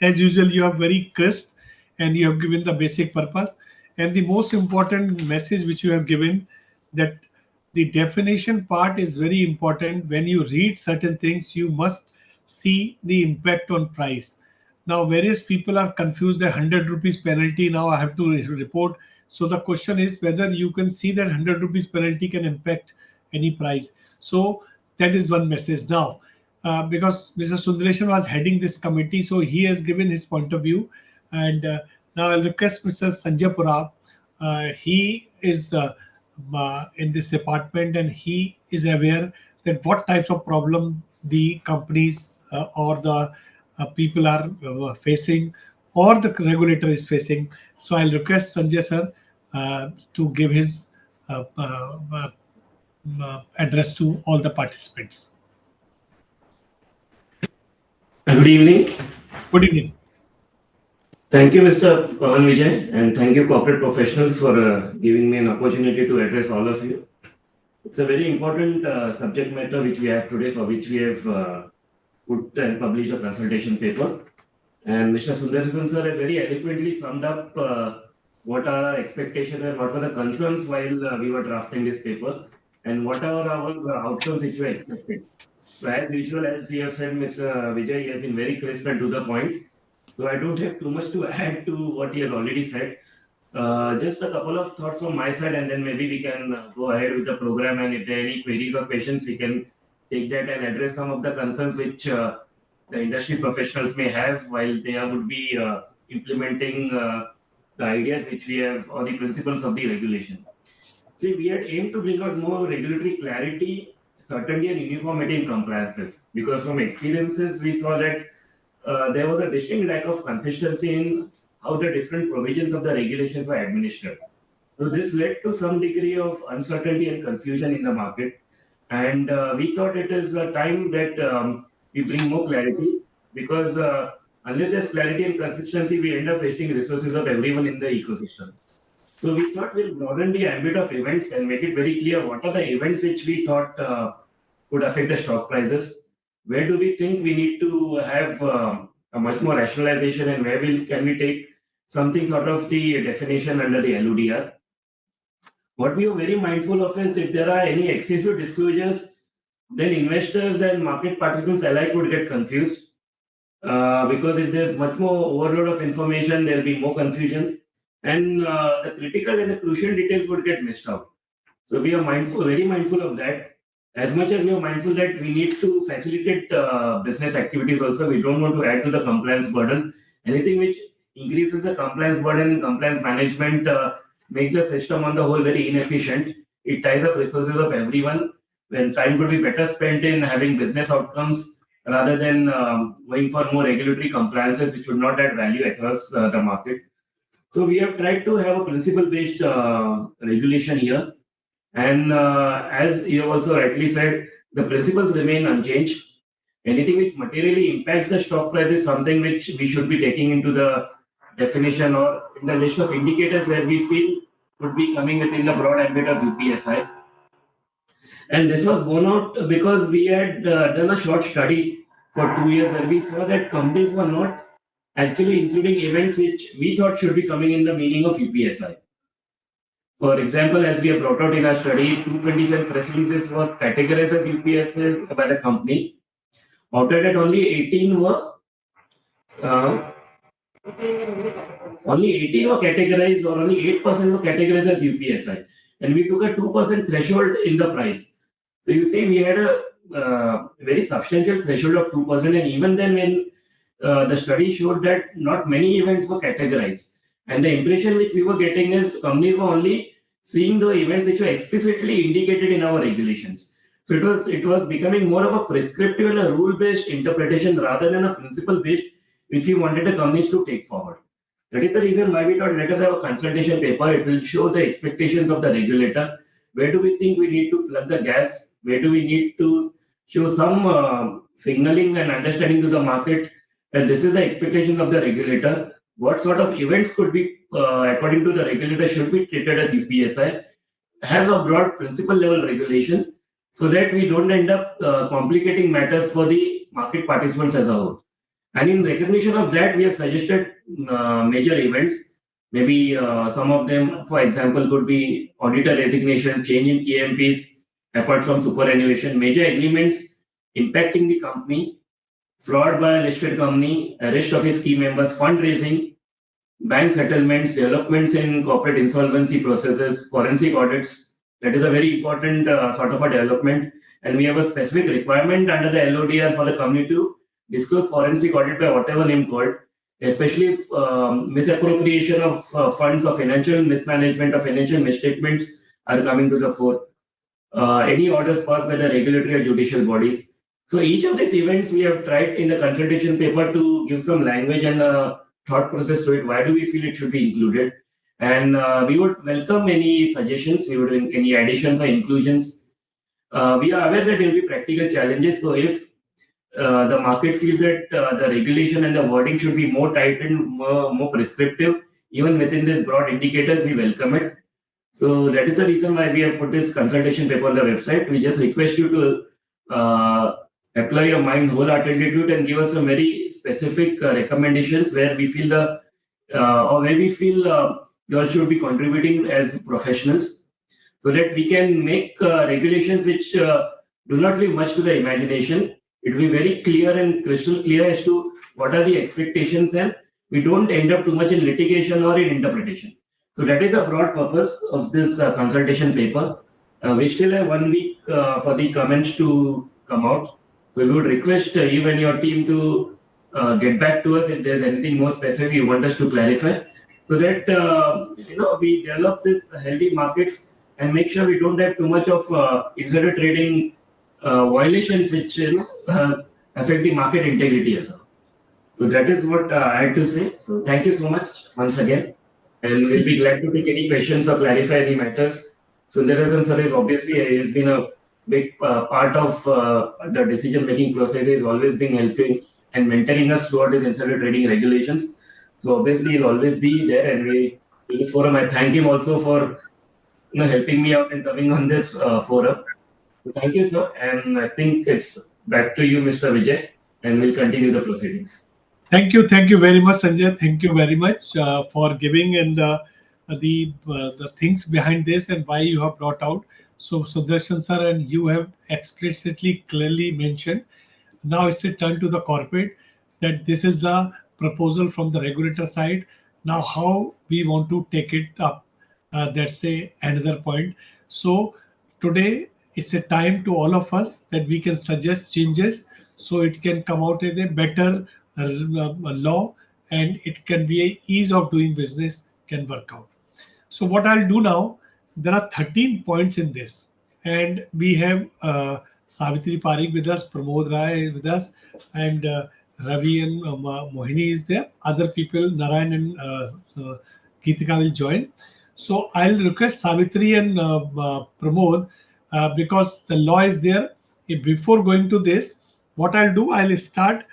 As usual, you are very crisp and you have given the basic purpose. And the most important message which you have given, that the definition part is very important. When you read certain things, you must see the impact on price. Now, various people are confused. The 100 rupees penalty now I have to report. So the question is whether you can see that 100 rupees penalty can impact any price. So that is one message. Now, because Mr. Sundaresan was heading this committee, so he has given his point of view. And now I'll request Mr. Sanjay Pura. He is in this department, and he is aware that what types of problem the companies or the people are facing, or the regulator is facing. So I'll request Sanjay sir to give his address to all the participants. Good evening. Good evening. Thank you, Mr. Pawan Vijay, and thank you, corporate professionals, for giving me an opportunity to address all of you. It's a very important subject matter which we have today, for which we have put and published a consultation paper. And Mr. Sundaresan sir has very eloquently summed up what are our expectations and what were the concerns while we were drafting this paper, and what are our outcomes which were expected. So as usual, as you have said, Mr. Vijay, he has been very crisp and to the point. So I don't have too much to add to what he has already said. Just a couple of thoughts from my side, and then maybe we can go ahead with the program. And if there are any queries or questions, we can take that and address some of the concerns which the industry professionals may have while they would be implementing the ideas which we have, or the principles of the regulation. See, we had aimed to bring out more regulatory clarity, certainty, and uniformity in compliances, because from experiences we saw that there was a distinct lack of consistency in how the different provisions of the regulations were administered. So this led to some degree of uncertainty and confusion in the market, and we thought it is a time that we bring more clarity, because unless there's clarity and consistency, we end up wasting resources of everyone in the ecosystem. So we thought we'll broaden the ambit of events and make it very clear what are the events which we thought could affect the stock prices. Where do we think we need to have a much more rationalization, and where can we take something sort of the definition under the LODR? What we are very mindful of is if there are any excessive disclosures, then investors and market participants alike would get confused. Because if there's much more overload of information, there'll be more confusion, and the critical and the crucial details would get missed out. So we are mindful, very mindful of that. As much as we are mindful that we need to facilitate business activities also, we don't want to add to the compliance burden. Anything which increases the compliance burden and compliance management makes the system on the whole very inefficient. It ties up resources of everyone, when time could be better spent in having business outcomes rather than going for more regulatory compliances which would not add value across the market. So we have tried to have a principle-based regulation here. And as you have also rightly said, the principles remain unchanged. Anything which materially impacts the stock price is something which we should be taking into the definition or in the list of indicators where we feel would be coming within the broad ambit of UPSI. And this was borne out because we had done a short study for 2 years where we saw that companies were not actually including events which we thought should be coming in the meaning of UPSI. For example, as we have brought out in our study, 227 press releases were categorized as UPSI by the company. Out of that, only 18 were categorized, or only 8% were categorized as UPSI, and we took a 2% threshold in the price. So you see, we had a very substantial threshold of 2%, and even then, when the study showed that not many events were categorized, and the impression which we were getting is companies were only seeing the events which were explicitly indicated in our regulations. So it was becoming more of a prescriptive and a rule-based interpretation rather than a principle-based, which we wanted the companies to take forward. That is the reason why we thought let us have a consultation paper. It will show the expectations of the regulator. Where do we think we need to plug the gaps? Where do we need to show some signaling and understanding to the market that this is the expectation of the regulator? What sort of events could be, according to the regulator, should be treated as UPSI? Have a broad principle level regulation so that we don't end up complicating matters for the market participants as a whole. And in recognition of that, we have suggested major events. Maybe some of them, for example, could be auditor resignation, change in KMPs, apart from superannuation, major agreements impacting the company, fraud by a listed company, arrest of its key members, fundraising, bank settlements, developments in corporate insolvency processes, forensic audits. That is a very important sort of a development. And we have a specific requirement under the LODR for the company to disclose forensic audit by whatever name called, especially if misappropriation of funds or financial mismanagement or financial misstatements are coming to the fore. Any orders passed by the regulatory or judicial bodies. So each of these events we have tried in the consultation paper to give some language and thought process to it. Why do we feel it should be included? And we would welcome any suggestions, we would any additions or inclusions. We are aware that there will be practical challenges. So if the market feels that the regulation and the wording should be more tightened, more prescriptive, even within these broad indicators, we welcome it. So that is the reason why we have put this consultation paper on the website. We just request you to apply your mind wholeheartedly to it and give us some very specific recommendations where we feel or where we feel you all should be contributing as professionals, so that we can make regulations which do not leave much to the imagination. It will be very clear and crystal clear as to what are the expectations, and we don't end up too much in litigation or in interpretation. So that is the broad purpose of this consultation paper. We still have 1 week for the comments to come out. So we would request you and your team to get back to us if there's anything more specific you want us to clarify, so that we develop this healthy markets and make sure we don't have too much of insider trading violations which affect the market integrity as well. So that is what I had to say. So thank you so much once again, and we'll be glad to take any questions or clarify any matters. Sundaresan sir is obviously has been a big part of the decision-making process. He's always been helpful and mentoring us toward his insider trading regulations. So obviously he'll always be there, and in this forum, I thank him also for helping me out and coming on this forum. So thank you, sir. And I think it's back to you, Mr. Vijay, and we'll continue the proceedings. Thank you very much, Sanjay. Thank you very much for giving and the things behind this and why you have brought out. So Sudarshan sir and you have explicitly clearly mentioned. Now it's a turn to the corporate that this is the proposal from the regulator side. Now how we want to take it up. That's another point. So today it's a time to all of us that we can suggest changes so it can come out in a better law, and it can be a ease of doing business can work out. So what I'll do now, there are 13 points in this, and we have Savitri Parikh with us, Pramod Rai is with us, and Ravi and Mohini is there. Other people, Narayan and Geetika will join. So I'll request Savitri and Pramod because the law is there. Before going to this, what I'll do, I'll start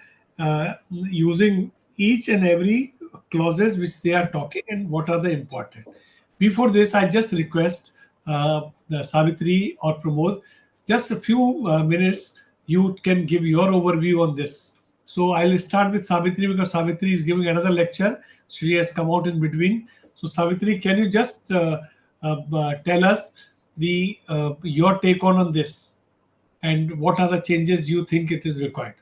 using each and every clauses which they are talking and what are the important. Before this, I just request the Savitri or Pramod, just a few minutes, you can give your overview on this. So I'll start with Savitri because Savitri is giving another lecture. She has come out in between. So Savitri, can you just tell us your take on this and what are the changes you think it is required?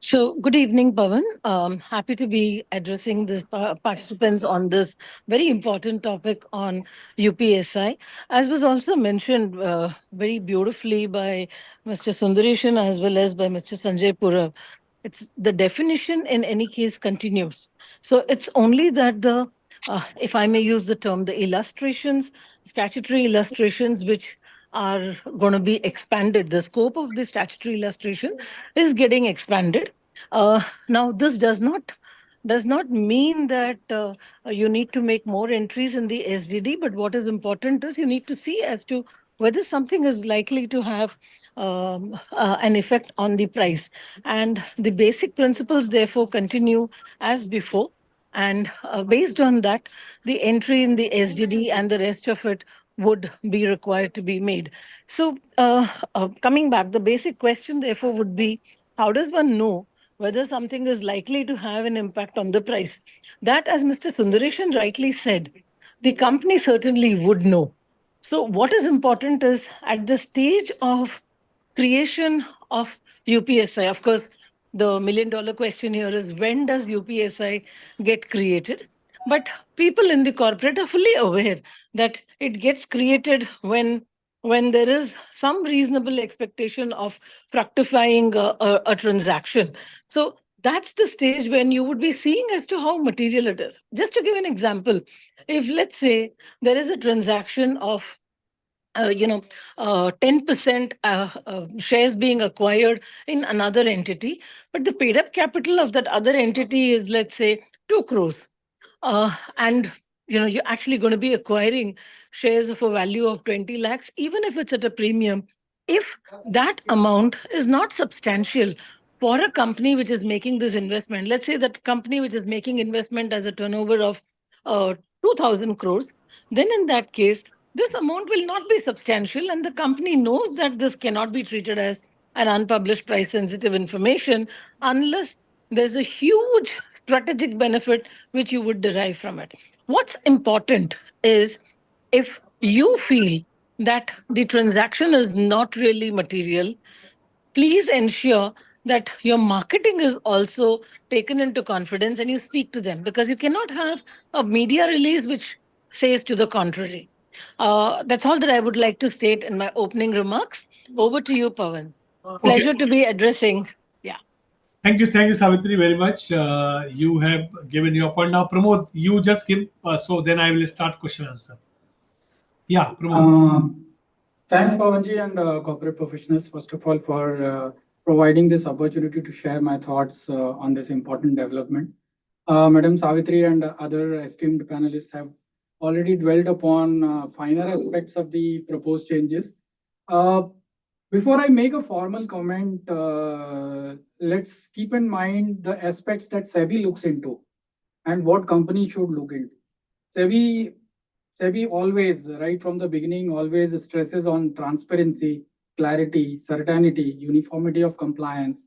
So, good evening, Pawan. Happy to be addressing the participants on this very important topic on UPSI. As was also mentioned very beautifully by Mr. Sundareshan as well as by Mr. Sanjay Purav, it's the definition in any case continues. So it's only that if I may use the term, the illustrations, statutory illustrations, which are going to be expanded. The scope of the statutory illustration is getting expanded. Now, this does not mean that you need to make more entries in the SDD, but what is important is you need to see as to whether something is likely to have an effect on the price. And the basic principles, therefore, continue as before. And based on that, the entry in the SDD and the rest of it would be required to be made. So coming back, the basic question, therefore, would be, how does one know whether something is likely to have an impact on the price? That, as Mr. Sundareshan rightly said, the company certainly would know. So what is important is at the stage of creation of UPSI, of course, the million-dollar question here is, when does UPSI get created? But people in the corporate are fully aware that it gets created when there is some reasonable expectation of fructifying a transaction. So that's the stage when you would be seeing as to how material it is. Just to give an example, if let's say there is a transaction of 10% shares being acquired in another entity, but the paid up capital of that other entity is, let's say, 2 crores. And you're actually going to be acquiring shares of a value of 20 lakhs, even if it's at a premium. If that amount is not substantial for a company which is making this investment, let's say that company which is making investment as a turnover of 2,000 crores, then in that case, this amount will not be substantial, and the company knows that this cannot be treated as an unpublished price sensitive information unless there's a huge strategic benefit which you would derive from it. What's important is, if you feel that the transaction is not really material, please ensure that your marketing is also taken into confidence and you speak to them, because you cannot have a media release which says to the contrary. That's all that I would like to state in my opening remarks. Over to you, Pawan. Pleasure to be addressing. Yeah. Thank you, Savitri, very much. You have given your point. Now, Pramod, you just give, so then I will start question answer. Yeah, Pramod. Thanks, Pawanji, and corporate professionals, first of all, for providing this opportunity to share my thoughts on this important development. Madam Savitri and other esteemed panelists have already dwelled upon finer aspects of the proposed changes. Before I make a formal comment, let's keep in mind the aspects that SEBI looks into and what companies should look into. SEBI always, right from the beginning, always stresses on transparency, clarity, certainty, uniformity of compliance.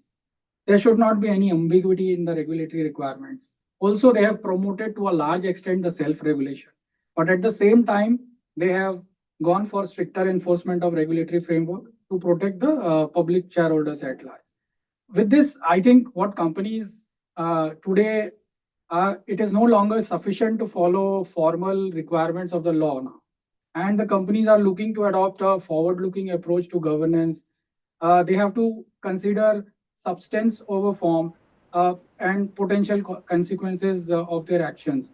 There should not be any ambiguity in the regulatory requirements. Also, they have promoted to a large extent the self-regulation. But at the same time, they have gone for stricter enforcement of regulatory framework to protect the public shareholders at large. With this, I think what companies today, it is no longer sufficient to follow formal requirements of the law now. And the companies are looking to adopt a forward-looking approach to governance. They have to consider substance over form and potential consequences of their actions.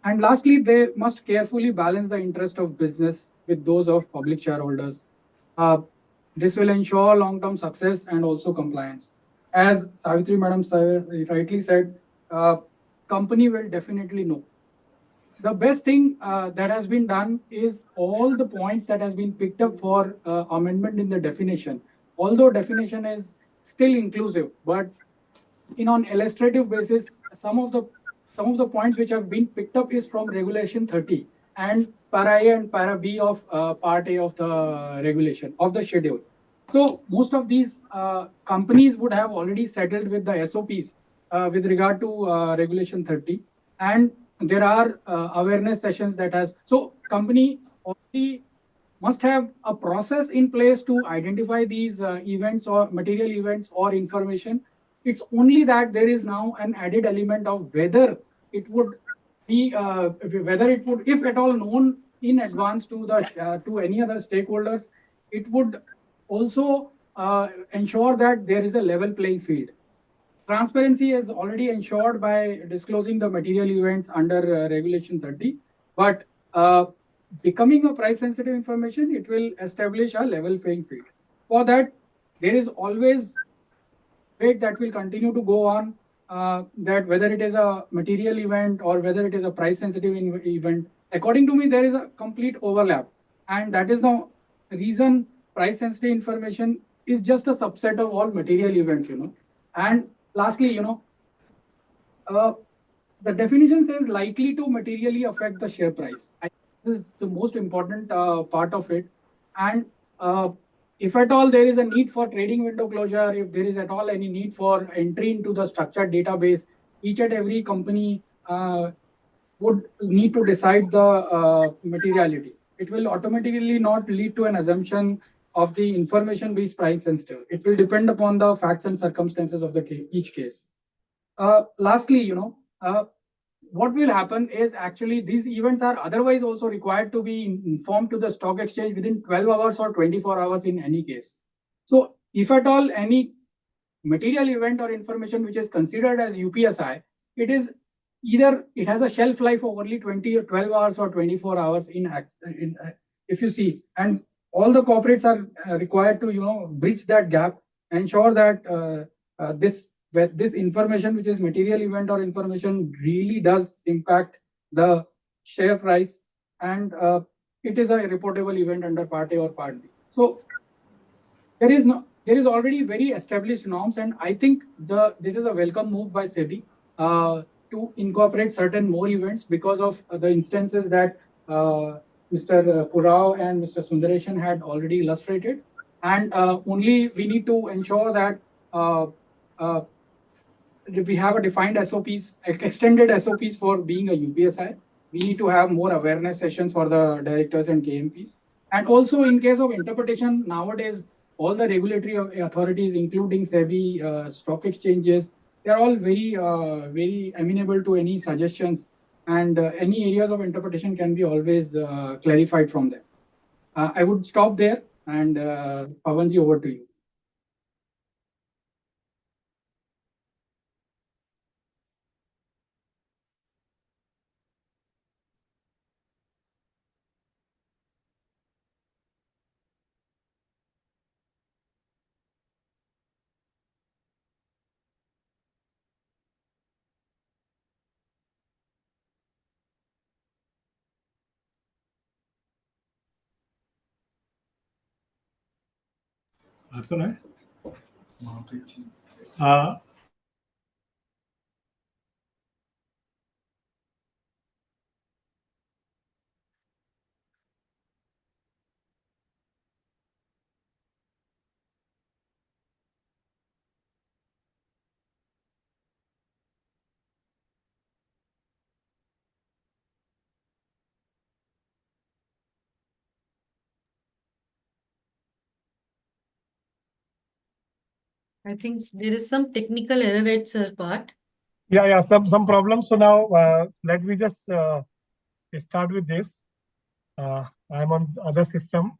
And lastly, they must carefully balance the interest of business with those of public shareholders. This will ensure long-term success and also compliance. As Savitri Madam rightly said, company will definitely know. The best thing that has been done is all the points that has been picked up for amendment in the definition. Although definition is still inclusive, but on illustrative basis, some of the points which have been picked up is from Regulation 30 and Para A and Para B of Part A of the regulation of the schedule. So most of these companies would have already settled with the SOPs with regard to Regulation 30, and there are awareness sessions that has. So companies already must have a process in place to identify these events or material events or information. It's only that there is now an added element of whether it would be, if at all known in advance to the to any other stakeholders, it would also ensure that there is a level playing field. Transparency is already ensured by disclosing the material events under Regulation 30, but becoming a price-sensitive information, it will establish a level playing field. For that, there is always debate that will continue to go on, that whether it is a material event or whether it is a price-sensitive event. According to me, there is a complete overlap, and that is the reason price-sensitive information is just a subset of all material events, And lastly, the definition says likely to materially affect the share price. This is the most important part of it. And if at all there is a need for trading window closure, if there is at all any need for entry into the structured database, each and every company would need to decide the materiality. It will automatically not lead to an assumption of the information-based price sensitive. It will depend upon the facts and circumstances of each case. Lastly, what will happen is actually these events are otherwise also required to be informed to the stock exchange within 12 hours or 24 hours in any case. So if at all any material event or information which is considered as UPSI, it is either it has a shelf life of only 20 or 12 hours or 24 hours if you see, and all the corporates are required to bridge that gap, ensure that this information which is material event or information really does impact the share price, and it is a reportable event under Part A or Part B. So there is already very established norms, and I think this is a welcome move by SEBI to incorporate certain more events because of the instances that Mr. Purao and Mr. Sundaresan had already illustrated. And only we need to ensure that we have a defined SOPs, extended SOPs for being a UPSI. We need to have more awareness sessions for the directors and KMPs. And also in case of interpretation, nowadays, all the regulatory authorities, including SEBI, stock exchanges, they're all very amenable to any suggestions, and any areas of interpretation can be always clarified from there. I would stop there, and Pavanji, over to you. आता है uh, I think there is some technical error at Sir part. yeah, some problems. So now let me just start with this. I'm on the other system.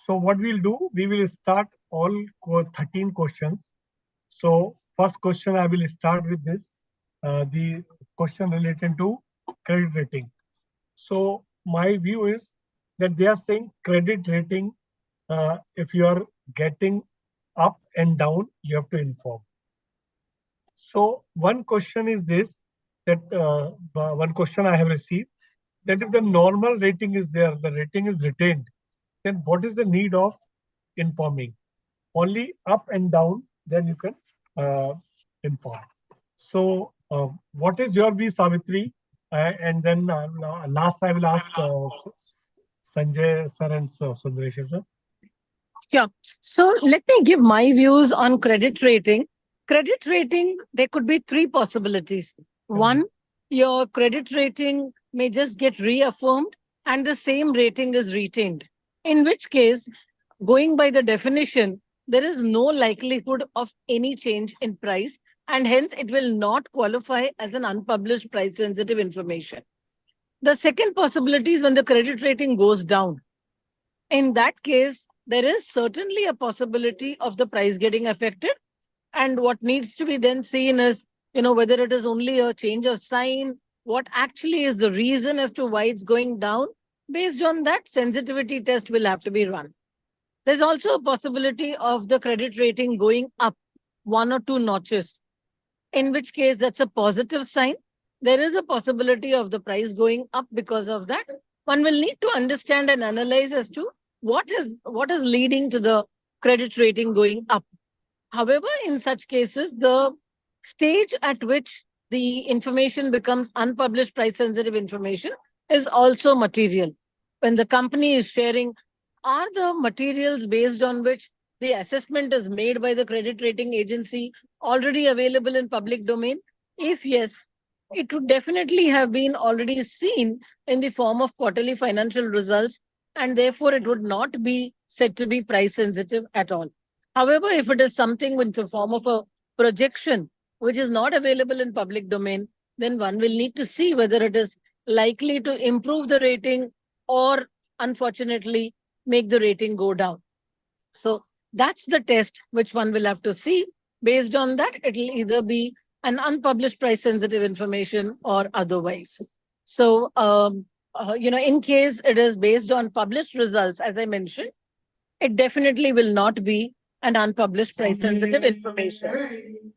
So what we'll do, we will start all 13 questions. So first question, I will start with this, the question related to credit rating. So my view is that they are saying credit rating, if you are getting up and down, you have to inform. So one question is this, that one question I have received, that if the normal rating is there, the rating is retained, then what is the need of informing? Only up and down, then you can inform. So what is your view, Savitri? And then last I will ask Sanjay sir and Sundaresh sir. Yeah. So let me give my views on credit rating. Credit rating, there could be three possibilities. One, your credit rating may just get reaffirmed and the same rating is retained. In which case, going by the definition, there is no likelihood of any change in price, and hence it will not qualify as an unpublished price sensitive information. The second possibility is when the credit rating goes down. In that case, there is certainly a possibility of the price getting affected. And what needs to be then seen is, whether it is only a change of sign, what actually is the reason as to why it's going down. Based on that, sensitivity test will have to be run. There's also a possibility of the credit rating going up 1 or 2 notches, in which case that's a positive sign. There is a possibility of the price going up because of that. One will need to understand and analyze as to what is leading to the credit rating going up. However, in such cases, the stage at which the information becomes unpublished price sensitive information is also material. When the company is sharing, are the materials based on which the assessment is made by the credit rating agency already available in public domain? If yes, it would definitely have been already seen in the form of quarterly financial results, and therefore it would not be said to be price sensitive at all. However, if it is something with the form of a projection which is not available in public domain, then one will need to see whether it is likely to improve the rating or, unfortunately, make the rating go down. So that's the test which one will have to see. Based on that, it will either be an unpublished price sensitive information or otherwise. So, in case it is based on published results, as I mentioned, it definitely will not be an unpublished price sensitive information.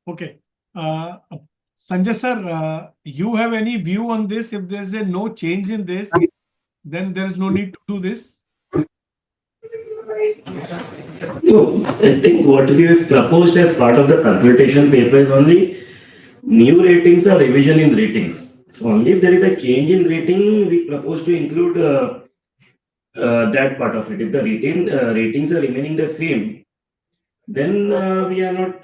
Okay. Sanjay sir, you have any view on this? If there's a no change in this, then there's no need to do this. No, I think what we have proposed as part of the consultation paper is only new ratings or revision in ratings. So only if there is a change in rating, we propose to include that part of it. If the ratings are remaining the same, then we are not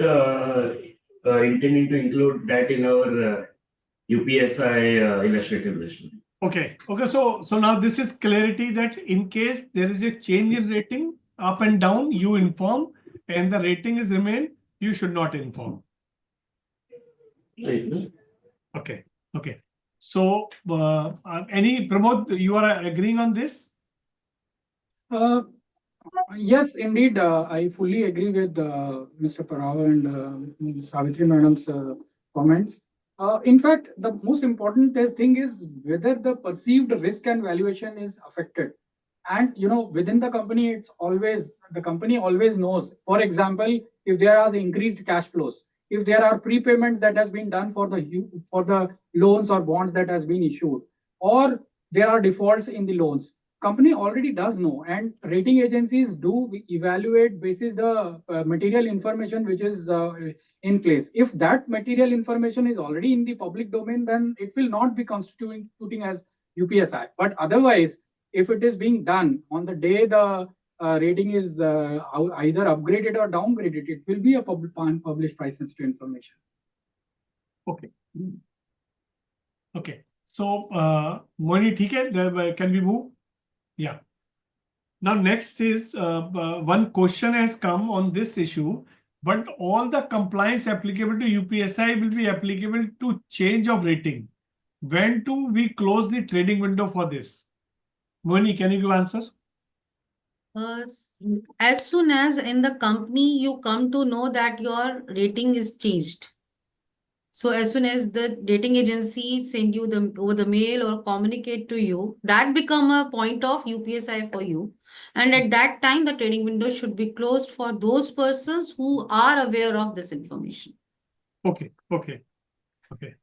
intending to include that in our UPSI illustrative list. Okay. Okay. So now this is clarity that in case there is a change in rating up and down, you inform, and the rating is remain, you should not inform. Right. No? Okay. Okay. So any Pramod, you are agreeing on this? Yes, indeed. I fully agree with Mr. Parao and Savitri Madam's comments. In fact, the most important thing is whether the perceived risk and valuation is affected. And within the company, the company always knows. For example, if there are increased cash flows, if there are prepayments that has been done for the loans or bonds that has been issued, or there are defaults in the loans, company already does know, and rating agencies do evaluate basis the material information which is in place. If that material information is already in the public domain, then it will not be constituting as UPSI. But otherwise, if it is being done on the day the rating is either upgraded or downgraded, it will be a published price sensitive information. Okay. Okay. So, Moni, can we move? Yeah. Now, next is one question has come on this issue, but all the compliance applicable to UPSI will be applicable to change of rating. When do we close the trading window for this? Moni, can you give answer? As soon as in the company you come to know that your rating is changed. So as soon as the rating agency send you over the mail or communicate to you, that become a point of UPSI for you. And at that time, the trading window should be closed for those persons who are aware of this information. Okay. Okay. Okay.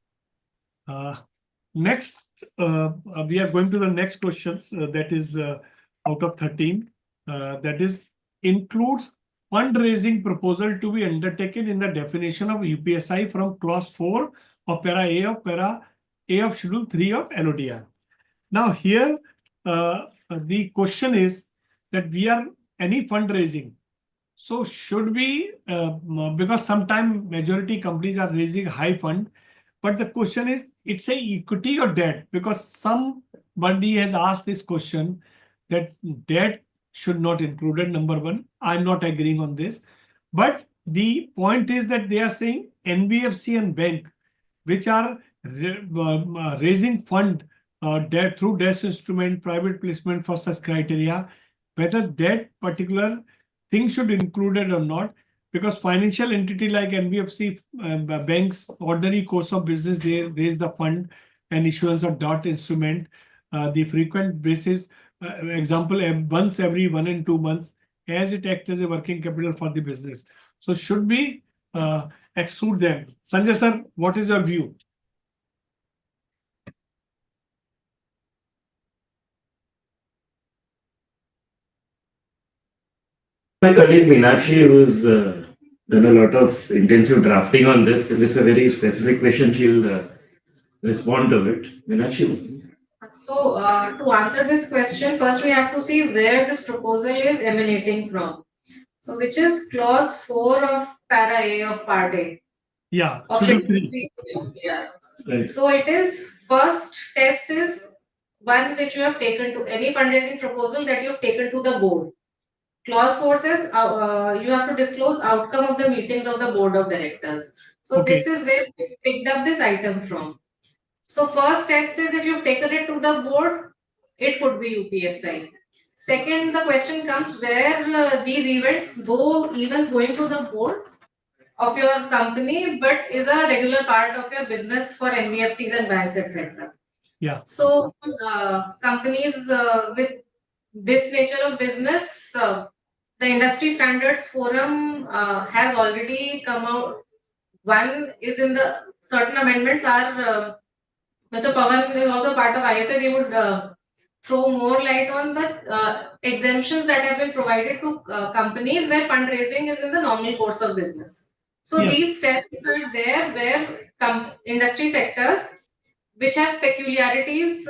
Next, we are going to the next questions. That is out of 13. That is includes fundraising proposal to be undertaken in the definition of UPSI from clause 4 of para A of schedule 3 of LODR. Now here the question is that we are any fundraising. So should we, because sometimes majority companies are raising high fund, but the question is, it's a equity or debt? Because somebody has asked this question that debt should not included, number one. I'm not agreeing on this. But the point is that they are saying NBFC and bank, which are raising fund debt through debt instrument, private placement for such criteria, whether that particular thing should included or not, because financial entity like NBFC banks, ordinary course of business, they raise the fund and issuance of debt instrument, the frequent basis, example, once every 1 and 2 months, as it acts as a working capital for the business. So should we exclude them? Sanjay sir, what is your view? My colleague Meenakshi, who's done a lot of intensive drafting on this, and it's a very specific question, she'll respond to it. Meenakshi. So, to answer this question, first we have to see where this proposal is emanating from. So, which is clause 4 of para A of part A. Yeah, Option schedule 3. 3. Yeah. Right. So, it is first test is one which you have taken to any fundraising proposal that you have taken to the board. Clause 4 says you have to disclose outcome of the meetings of the board of directors. So, Okay. this is where we picked up this item from. So first test is if you've taken it to the board, it could be UPSI. Second, the question comes where these events, though even going to the board, of your company, but is a regular part of your business for NBFCs and banks, etc. Yeah. So companies with this nature of business, the Industry Standards Forum has already come out. One is in the certain amendments are Mr. Pawan is also part of ISA. We would throw more light on the exemptions that have been provided to companies where fundraising is in the normal course of business. So Yes. these tests are there where industry sectors which have peculiarities.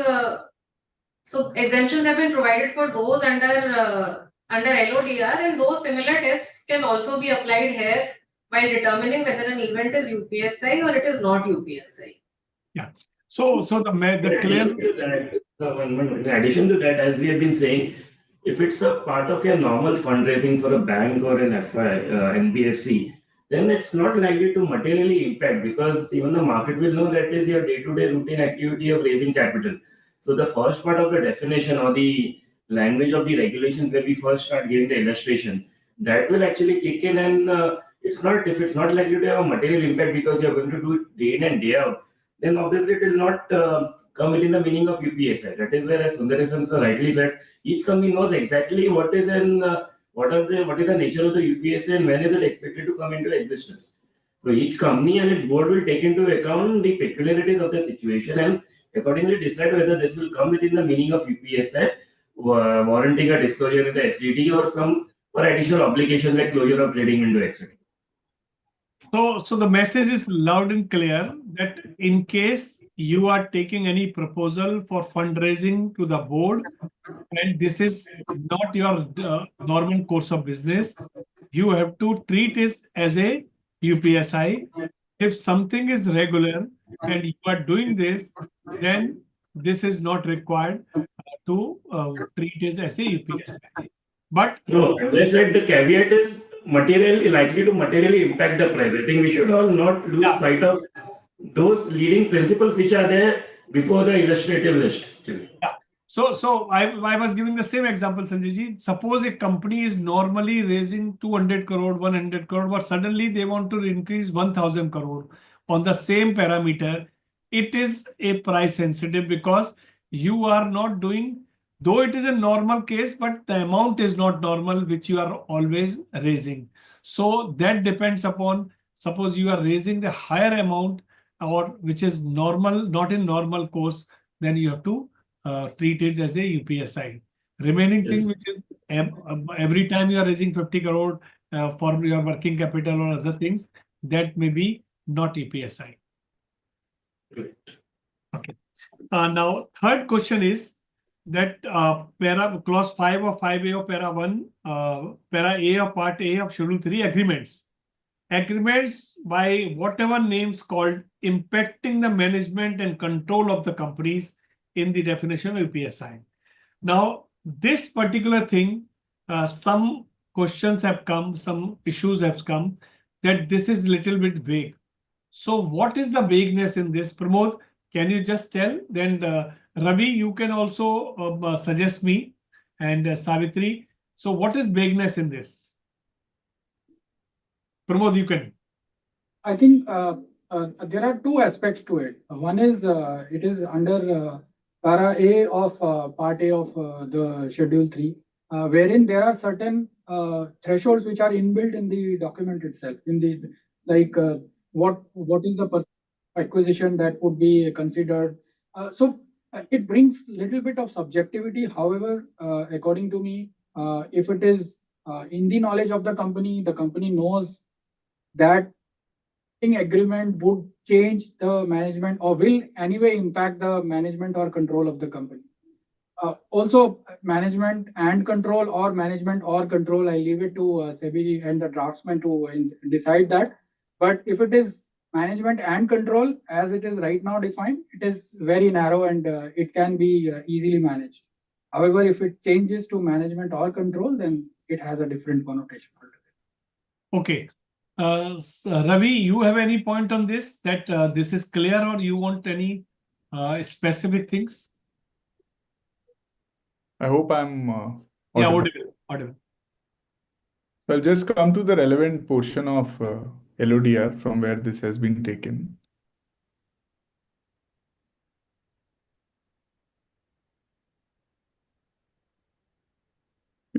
So exemptions have been provided for those under LODR, and those similar tests can also be applied here while determining whether an event is UPSI or it is not UPSI. Yeah. So the clear. In addition to that, as we have been saying, if it's a part of your normal fundraising for a bank or an FI, NBFC, then it's not likely to materially impact, because even the market will know that is your day-to-day routine activity of raising capital. So the first part of the definition or the language of the regulations where we first start giving the illustration, that will actually kick in, and if it's not likely to have a material impact because you're going to do it day in and day out, then obviously it will not come within the meaning of UPSI. That is where, as Sundaresan sir rightly said, each company knows exactly what is what is the nature of the UPSI and when is it expected to come into existence. So each company and its board will take into account the peculiarities of the situation and accordingly decide whether this will come within the meaning of UPSI, warranting a disclosure in the SDD or some or additional obligations like closure of trading window, etc. So the message is loud and clear that in case you are taking any proposal for fundraising to the board and this is not your normal course of business, you have to treat it as a UPSI. If something is regular and you are doing this, then this is not required to treat it as a UPSI. But no, as I said, the caveat is likely to materially impact the price. I think we should all not lose sight of those leading principles which are there before the illustrative list. Yeah. So I was giving the same example, Sanjay ji. Suppose a company is normally raising 200 crore, 100 crore, but suddenly they want to increase 1000 crore on the same parameter. It is a price sensitive because you are not doing, though it is a normal case, but the amount is not normal, which you are always raising. So that depends upon, suppose you are raising the higher amount or which is normal, not in normal course, then you have to treat it as a UPSI. Remaining thing, which is every time you are raising 50 crore for your working capital or other things, that may be not UPSI. Okay. Now, third question is that clause 5 of 5A of para 1, para A of part A of schedule 3 agreements. Agreements by whatever names called impacting the management and control of the companies in the definition of UPSI. Now, this particular thing, some questions have come, some issues have come that this is little bit vague. So what is the vagueness in this? Pramod, can you just tell? Then Ravi, you can also suggest me, and Savitri. So what is vagueness in this? Pramod, you can. I think there are two aspects to it. One is it is under para A of part A of the schedule 3, wherein there are certain thresholds which are inbuilt in the document itself. In the what is the acquisition that would be considered. So it brings little bit of subjectivity. However, according to me, if it is in the knowledge of the company knows that agreement would change the management or will anyway impact the management or control of the company. Also, management and control or management or control, I leave it to SEBI and the draftsman to decide that. But if it is management and control as it is right now defined, it is very narrow and it can be easily managed. However, if it changes to management or control, then it has a different connotation altogether. Okay. Ravi, you have any point on this, that this is clear, or you want any specific things? I hope I'm Yeah, audible. audible. I'll just come to the relevant portion of LODR from where this has been taken.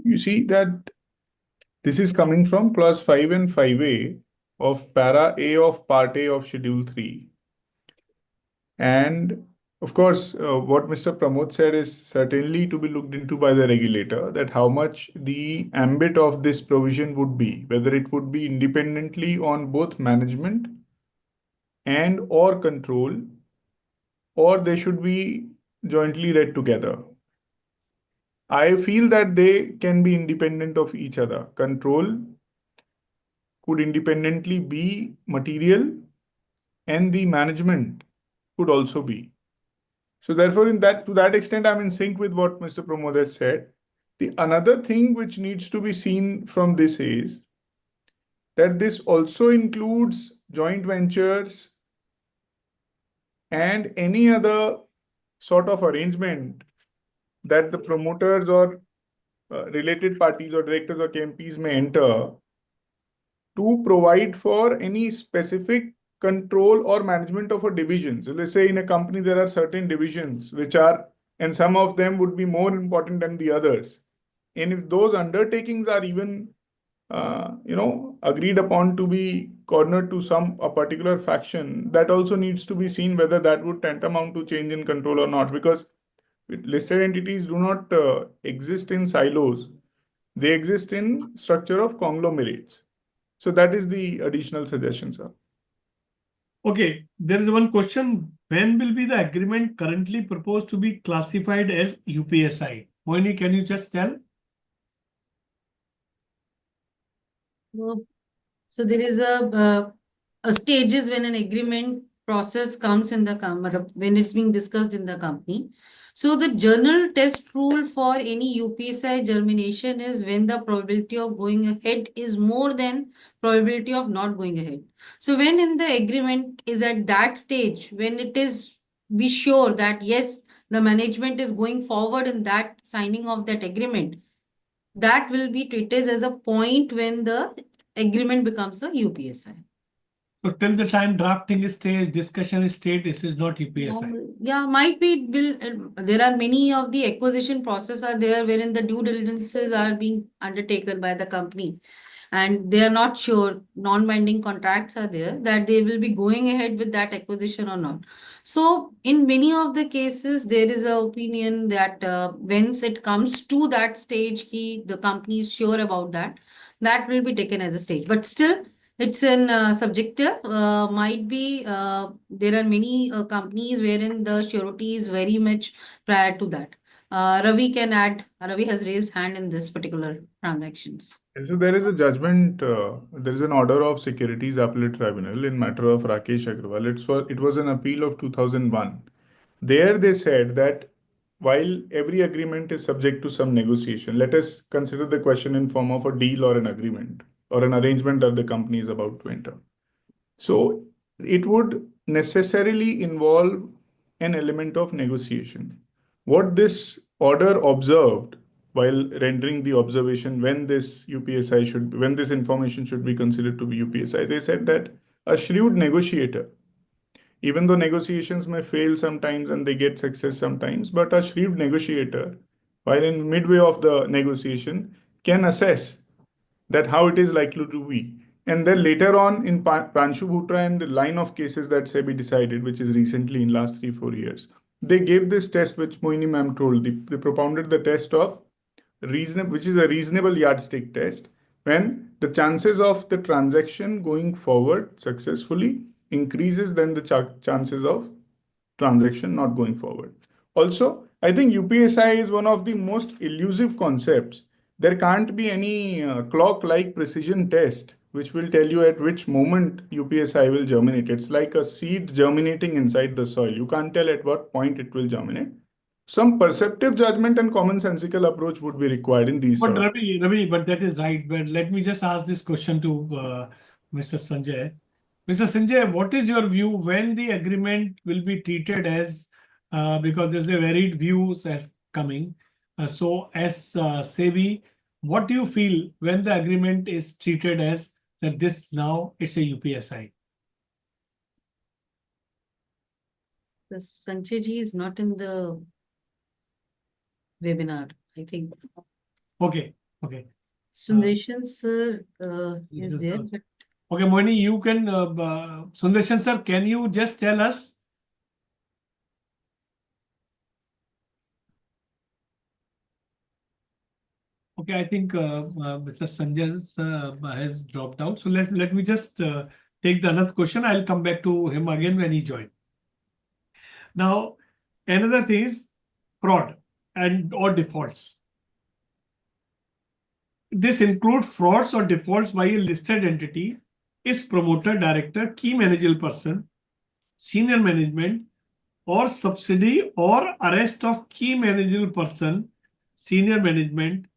You see that this is coming from clause 5 and 5A of para A of part A of schedule 3. And of course, what Mr. Pramod said is certainly to be looked into by the regulator, that how much the ambit of this provision would be, whether it would be independently on both management and or control, or they should be jointly read together. I feel that they can be independent of each other. Control could independently be material, and the management could also be. So therefore, to that extent, I'm in sync with what Mr. Pramod has said. The another thing which needs to be seen from this is that this also includes joint ventures and any other sort of arrangement that the promoters or related parties or directors or KMPs may enter to provide for any specific control or management of a division. So let's say in a company, there are certain divisions which are, and some of them would be more important than the others. And if those undertakings are even, agreed upon to be cornered to a particular faction, that also needs to be seen whether that would tantamount to change in control or not, because listed entities do not exist in silos. They exist in structure of conglomerates. So that is the additional suggestion, sir. Okay, there is one question. When will be the agreement currently proposed to be classified as UPSI? Moini, can you just tell? So there is a stages when an agreement process comes in the when it's being discussed in the company. So the general test rule for any UPSI germination is when the probability of going ahead is more than probability of not going ahead. So when in the agreement is at that stage, when it is be sure that yes, the management is going forward in that signing of that agreement, that will be treated as a point when the agreement becomes a UPSI. So till the time drafting stage, discussion stage, this is not UPSI. Yeah, might be there are many of the acquisition process are there wherein the due diligences are being undertaken by the company, and they are not sure, non-binding contracts are there that they will be going ahead with that acquisition or not. So in many of the cases, there is a opinion that once it comes to that stage, the company is sure about that, that will be taken as a stage. But still, it's in subjective. Might be there are many companies wherein the surety is very much prior to that. Ravi can add. Ravi has raised hand in this particular transactions. And so there is a judgment, there is an order of Securities Appellate Tribunal in matter of Rakesh Agrawal. It was an appeal of 2001. There they said that while every agreement is subject to some negotiation, let us consider the question in form of a deal or an agreement or an arrangement that the company is about to enter. So it would necessarily involve an element of negotiation. What this order observed while rendering the observation when this when this information should be considered to be UPSI, they said that a shrewd negotiator, even though negotiations may fail sometimes and they get success sometimes, but a shrewd negotiator, while in midway of the negotiation, can assess that how it is likely to be. And then later on in Pranshu Bhutra and the line of cases that SEBI decided, which is recently in last 3-4 years, they gave this test which Moini ma'am told. They propounded the test of reasonable, which is a reasonable yardstick test, when the chances of the transaction going forward successfully increases than the chances of transaction not going forward. Also, I think UPSI is one of the most elusive concepts. There can't be any clock-like precision test which will tell you at which moment UPSI will germinate. It's like a seed germinating inside the soil. You can't tell at what point it will germinate. Some perceptive judgment and commonsensical approach would be required in these But sort of. Ravi, but that is right. But let me just ask this question to Mr. Sanjay. Mr. Sanjay, what is your view when the agreement will be treated as, because there's a varied views as coming. So as SEBI, what do you feel when the agreement is treated as that this now it's a UPSI? The Sanjay ji is not in the webinar, I think. Okay, okay. Sundarshan sir is Yes, there, sir. but Okay, Moini, you can, Sundarshan sir, can you just tell us? Okay, I think Mr. Sanjay sir, has dropped out. So let me just take the another question. I'll come back to him again when he joins. Now, another thing is fraud and or defaults. This includes frauds or defaults by a listed entity, its promoter, director, key managerial person, senior management, or subsidy or arrest of key managerial person, senior management,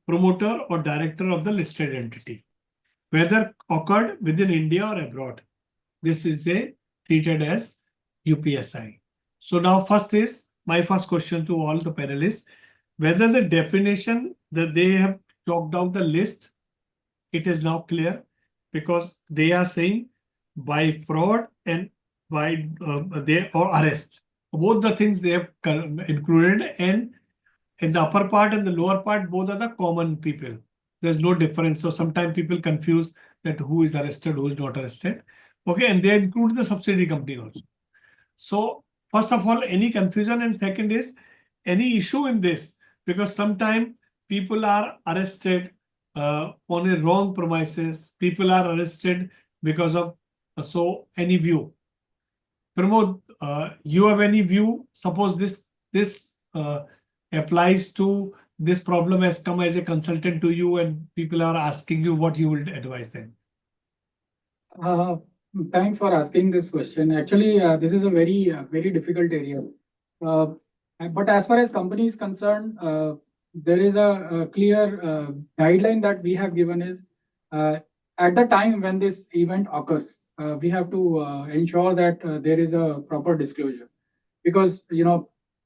promoter, or director of the listed entity, whether occurred within India or abroad. This is treated as UPSI. So now first is my first question to all the panelists, whether the definition that they have chalked out the list, it is now clear, because they are saying by fraud and by they or arrest. Both the things they have included, and in the upper part and the lower part, both are the common people. There's no difference. So sometimes people confuse that who is arrested, who is not arrested. Okay, and they include the subsidiary company also. So first of all, any confusion, and second is any issue in this, because sometimes people are arrested on a wrong premises. People are arrested because of so any view. Pramod, you have any view? Suppose this applies to this problem has come as a consultant to you, and people are asking you what you will advise them. Thanks for asking this question. Actually, this is a very difficult area. But as far as company is concerned, there is a clear guideline that we have given is at the time when this event occurs, we have to ensure that there is a proper disclosure, because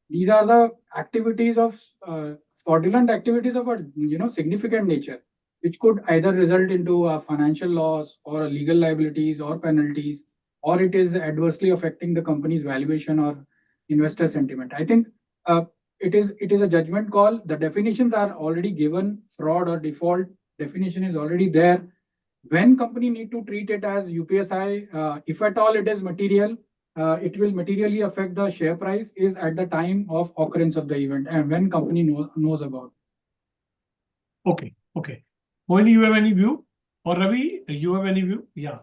these are the activities of fraudulent activities of a significant nature, which could either result into a financial loss or a legal liabilities or penalties, or it is adversely affecting the company's valuation or investor sentiment. I think it is a judgment call. The definitions are already given. Fraud or default definition is already there. When company need to treat it as UPSI, if at all it is material, it will materially affect the share price is at the time of occurrence of the event and when company knows about. Okay, okay. Moini, you have any view? Or Ravi, you have any view? Yeah.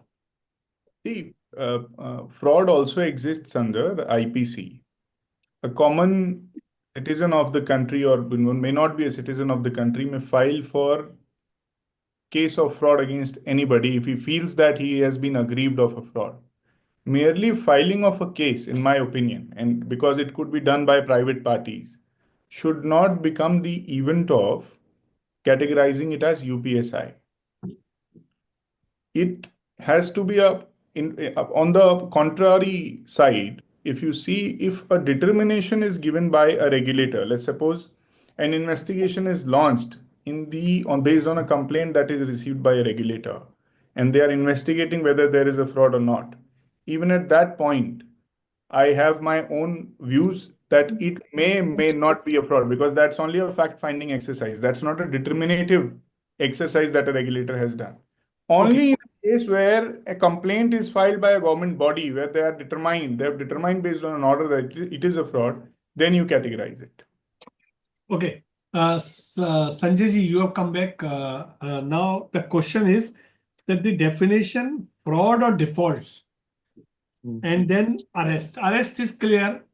See, fraud also exists under IPC. A common citizen of the country, or may not be a citizen of the country, may file for case of fraud against anybody if he feels that he has been aggrieved of a fraud. Merely filing of a case, in my opinion, and because it could be done by private parties, should not become the event of categorizing it as UPSI. It has to be on the contrary side. If you see, if a determination is given by a regulator, let's suppose an investigation is launched based on a complaint that is received by a regulator, and they are investigating whether there is a fraud or not. Even at that point, I have my own views that it may not be a fraud, because that's only a fact-finding exercise. That's not a determinative exercise that a regulator has done. Only in a case where a complaint is filed by a government body where they have determined based on an order that it is a fraud, then you categorize it. Okay. Sanjay ji, you have come back. Now the question is that the definition fraud or defaults, and then arrest. Arrest is clear,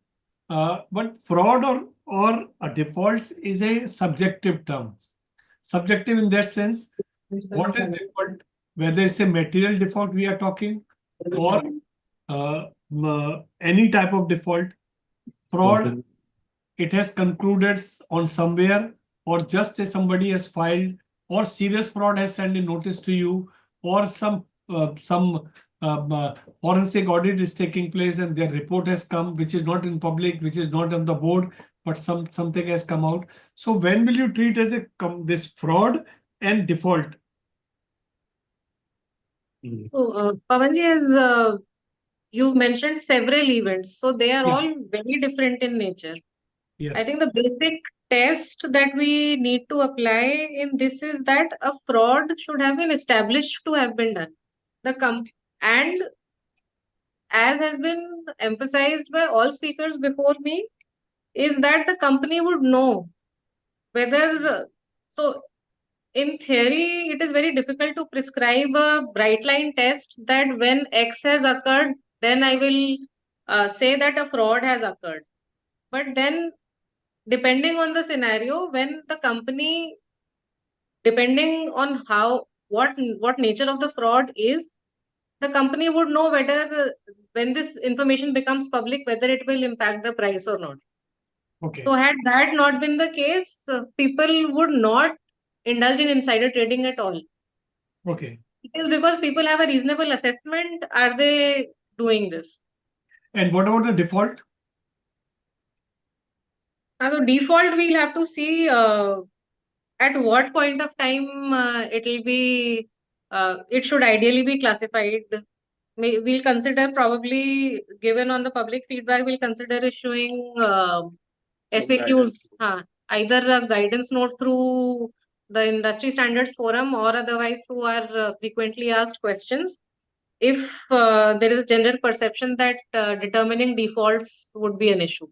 but fraud or a defaults is a subjective term. Subjective in that sense, what is default? Whether it's a material default we are talking, or any type of default. Fraud, it has concluded on somewhere, or just as somebody has filed, or serious fraud has sent a notice to you, or some forensic audit is taking place and their report has come, which is not in public, which is not on the board, but something has come out. So when will you treat as this fraud and default? So, Pavanji, as you mentioned several events, so they are Yeah. all very different in nature. I Yes. think the basic test that we need to apply in this is that a fraud should have been established to have been done. And as has been emphasized by all speakers before me, is that the company would know whether. So, in theory, it is very difficult to prescribe a bright line test that when X has occurred, then I will say that a fraud has occurred. But then, depending on the scenario, when the company, depending on what nature of the fraud is, the company would know whether when this information becomes public, whether it will impact the price or not. Okay. So, had that not been the case, people would not indulge in insider trading at all. Okay. It is because people have a reasonable assessment. Are they doing this? And what about the default? So default, we'll have to see at what point of time it will be. It should ideally be classified. We'll consider, probably given on the public feedback, we'll consider issuing FAQs, either a guidance note through the industry standards forum or otherwise through our frequently asked questions. If there is a general perception that determining defaults would be an issue.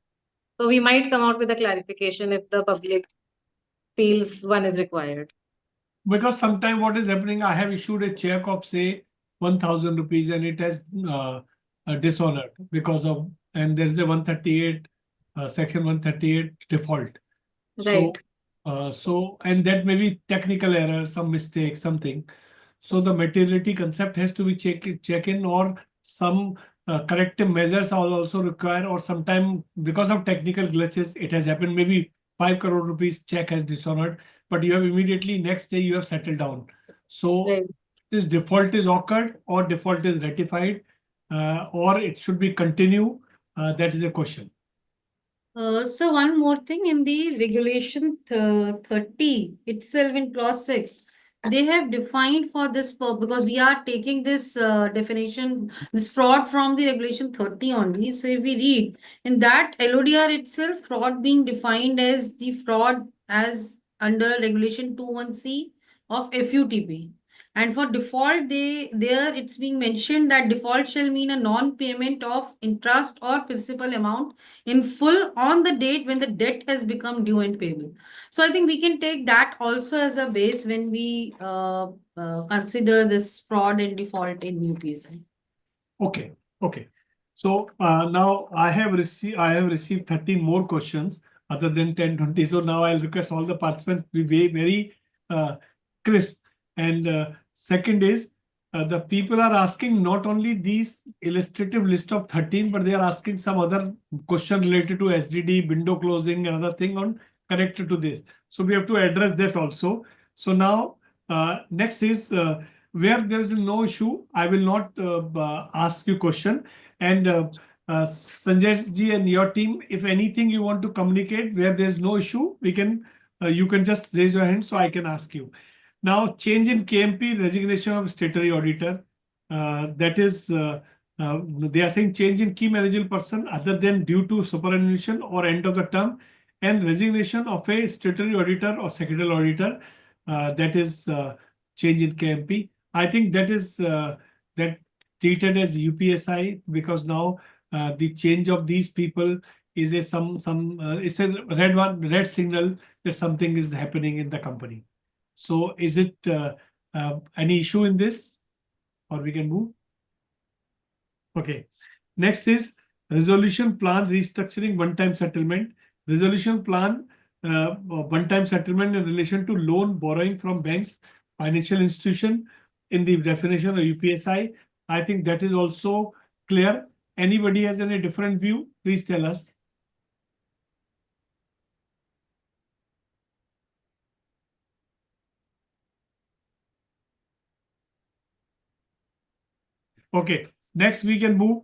So we might come out with a clarification if the public feels one is required. Because sometimes what is happening, I have issued a check of say 1,000 rupees and it has dishonored because of, and there is a 138 section 138 default. Right. So and that may be technical error, some mistake, something. So the materiality concept has to be check in, or some corrective measures are also required, or sometime because of technical glitches it has happened, maybe 5 crore rupees check has dishonored, but you have immediately next day you have settled down. So Right. this default is occurred or default is rectified, or it should be continue. That is a question. So one more thing, in the regulation 30 itself in clause 6, they have defined for this because we are taking this definition, this fraud from the regulation 30 only. So if we read in that LODR itself, fraud being defined as the fraud as under regulation 21C of FUTP. And for default, there it's being mentioned that default shall mean a non-payment of interest or principal amount in full on the date when the debt has become due and payable. So I think we can take that also as a base when we consider this fraud and default in UPSI. Okay. Okay. So now I have received 13 more questions other than 10, 20. So now I'll request all the participants to be very crisp. And second is the people are asking not only these illustrative list of 13, but they are asking some other question related to SDD, window closing, another thing on connected to this. So we have to address that also. So now next is where there is no issue, I will not ask you question. And Sanjay ji and your team, if anything you want to communicate where there is no issue, we can you can just raise your hand so I can ask you. Now, change in KMP, resignation of statutory auditor. That is, they are saying change in key managerial person other than due to superannuation or end of the term, and resignation of a statutory auditor or secretarial auditor. That is change in KMP. I think that is that treated as UPSI, because now the change of these people is a it's a red signal that something is happening in the company. So is it any issue in this, or we can move? Okay. Next is resolution plan restructuring one-time settlement. Resolution plan one-time settlement in relation to loan borrowing from banks, financial institution in the definition of UPSI. I think that is also clear. Anybody has any different view? Please tell us. Okay, next we can move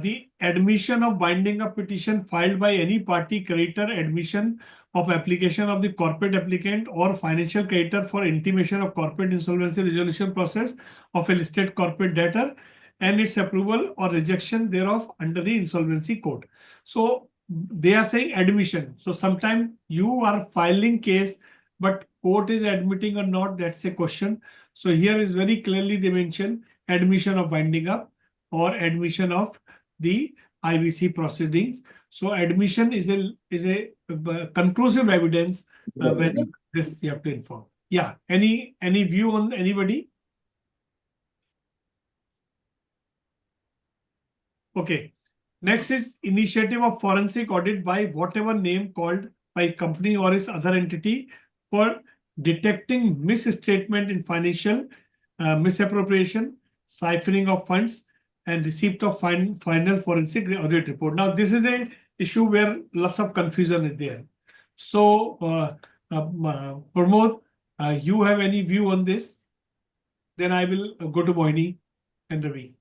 the admission of binding of petition filed by any party creditor, admission of application of the corporate applicant or financial creditor for intimation of corporate insolvency resolution process of a listed corporate debtor, and its approval or rejection thereof under the insolvency code. So they are saying admission. So sometimes you are filing case, but court is admitting or not, that's a question. So here is very clearly they mention admission of binding up or admission of the IBC proceedings. So admission is a conclusive evidence when this you have to inform. Yeah. Any view on anybody? Okay. Next is initiative of forensic audit by whatever name called by company or its other entity for detecting misstatement in financial misappropriation, ciphering of funds, and receipt of final forensic audit report. Now, this is a issue where lots of confusion is there. So, Pramod, you have any view on this? Then I will go to Mohini and Ravi.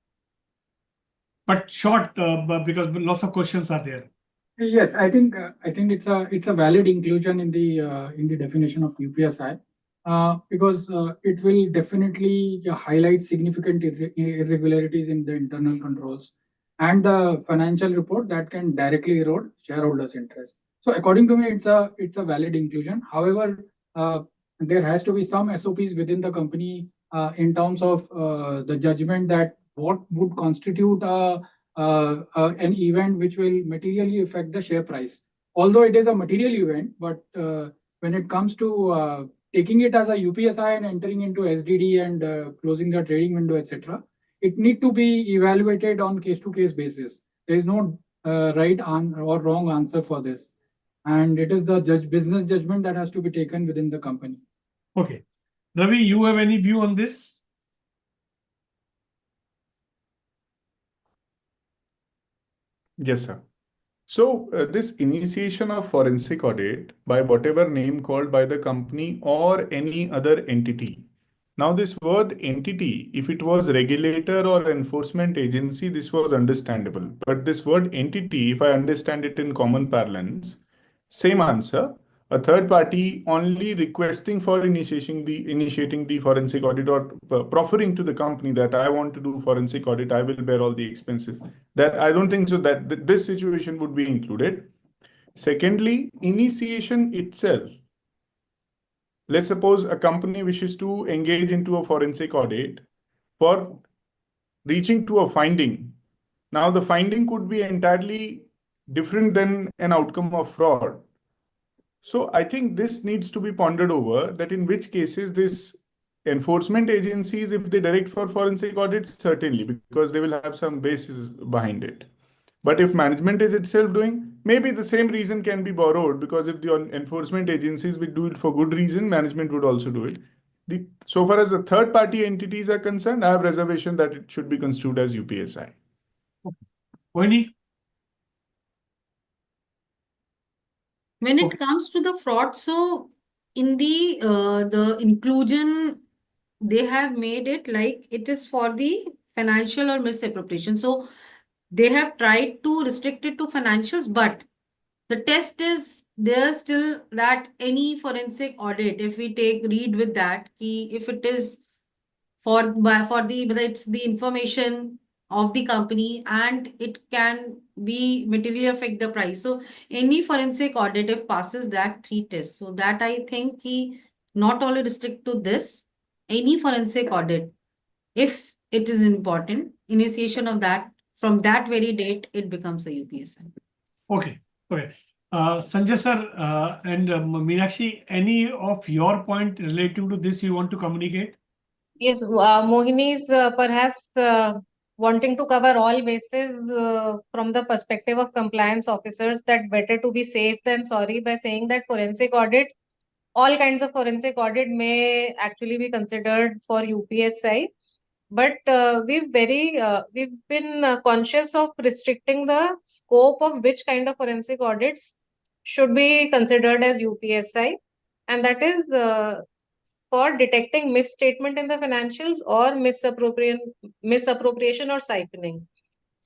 But short, because lots of questions are there. Yes, I think it's a valid inclusion in the definition of UPSI. Because it will definitely highlight significant irregularities in the internal controls and the financial report that can directly erode shareholders' interest. So according to me, it's a valid inclusion. However, there has to be some SOPs within the company in terms of the judgment that what would constitute an event which will materially affect the share price. Although it is a material event, but when it comes to taking it as a UPSI and entering into SDD and closing the trading window, etc., it need to be evaluated on case-to-case basis. There is no right or wrong answer for this, and it is the business judgment that has to be taken within the company. Okay, Ravi, you have any view on this? Yes, sir. So this initiation of forensic audit by whatever name called by the company or any other entity. Now this word entity, if it was regulator or enforcement agency, this was understandable. But this word entity, if I understand it in common parlance, same answer. A third party only requesting for initiating the forensic audit or proffering to the company that I want to do forensic audit, I will bear all the expenses. That I don't think so that this situation would be included. Secondly, initiation itself. Let's suppose a company wishes to engage into a forensic audit for reaching to a finding. Now the finding could be entirely different than an outcome of fraud. So I think this needs to be pondered over, that in which cases this enforcement agencies, if they direct for forensic audits, certainly, because they will have some basis behind it. But if management is itself doing, maybe the same reason can be borrowed, because if the enforcement agencies will do it for good reason, management would also do it. So far as the third party entities are concerned, I have reservation that it should be construed as UPSI. Mohini? When it comes to the fraud, so in the inclusion, they have made it like it is for the financial or misappropriation. So they have tried to restrict it to financials, but the test is there still that any forensic audit, if we read with that, if it is for the whether it's the information of the company and it can be materially affect the price. So any forensic audit, if passes that 3 tests, so that I think not only restrict to this, any forensic audit, if it is important, initiation of that, from that very date, it becomes a UPSI. Okay. Sanjay sir and Meenakshi, any of your point relating to this you want to communicate? Yes, Mohini is perhaps wanting to cover all bases from the perspective of compliance officers, that better to be safe than sorry, by saying that forensic audit, all kinds of forensic audit may actually be considered for UPSI. But we've been conscious of restricting the scope of which kind of forensic audits should be considered as UPSI, and that is for detecting misstatement in the financials or misappropriation or siphoning.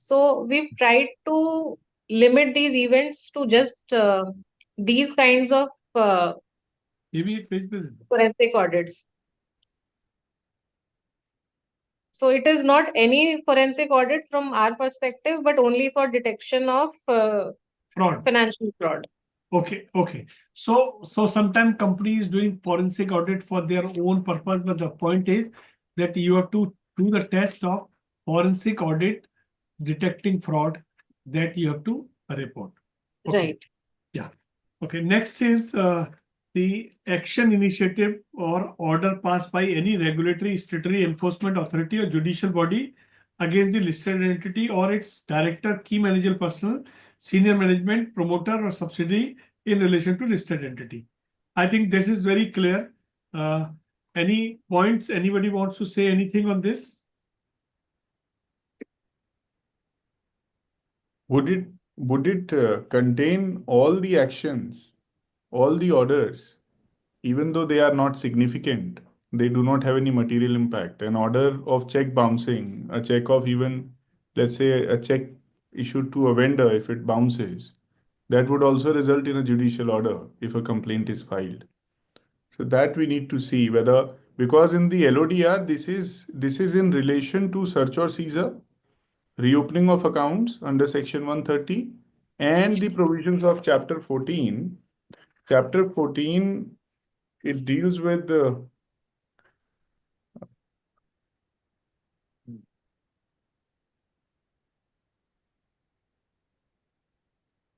So we've tried to limit these events to just these kinds of forensic audits. So it is not any forensic audit from our perspective, but only for detection of Fraud. financial fraud. Okay. So sometimes companies doing forensic audit for their own purpose, but the point is that you have to do the test of forensic audit detecting fraud that you have to report. Okay. Right. Yeah. Okay. Next is the action initiative or order passed by any regulatory, statutory enforcement authority or judicial body against the listed entity or its director, key managerial personnel, senior management, promoter or subsidiary in relation to listed entity. I think this is very clear. Any points? Anybody wants to say anything on this? Would it contain all the actions, all the orders, even though they are not significant? They do not have any material impact. An order of check bouncing, a check of even, let's say, a check issued to a vendor, if it bounces, that would also result in a judicial order if a complaint is filed. So that we need to see whether, because in the LODR, this is in relation to search or seizure, reopening of accounts under section 130, and the provisions of chapter 14. Chapter 14, it deals with the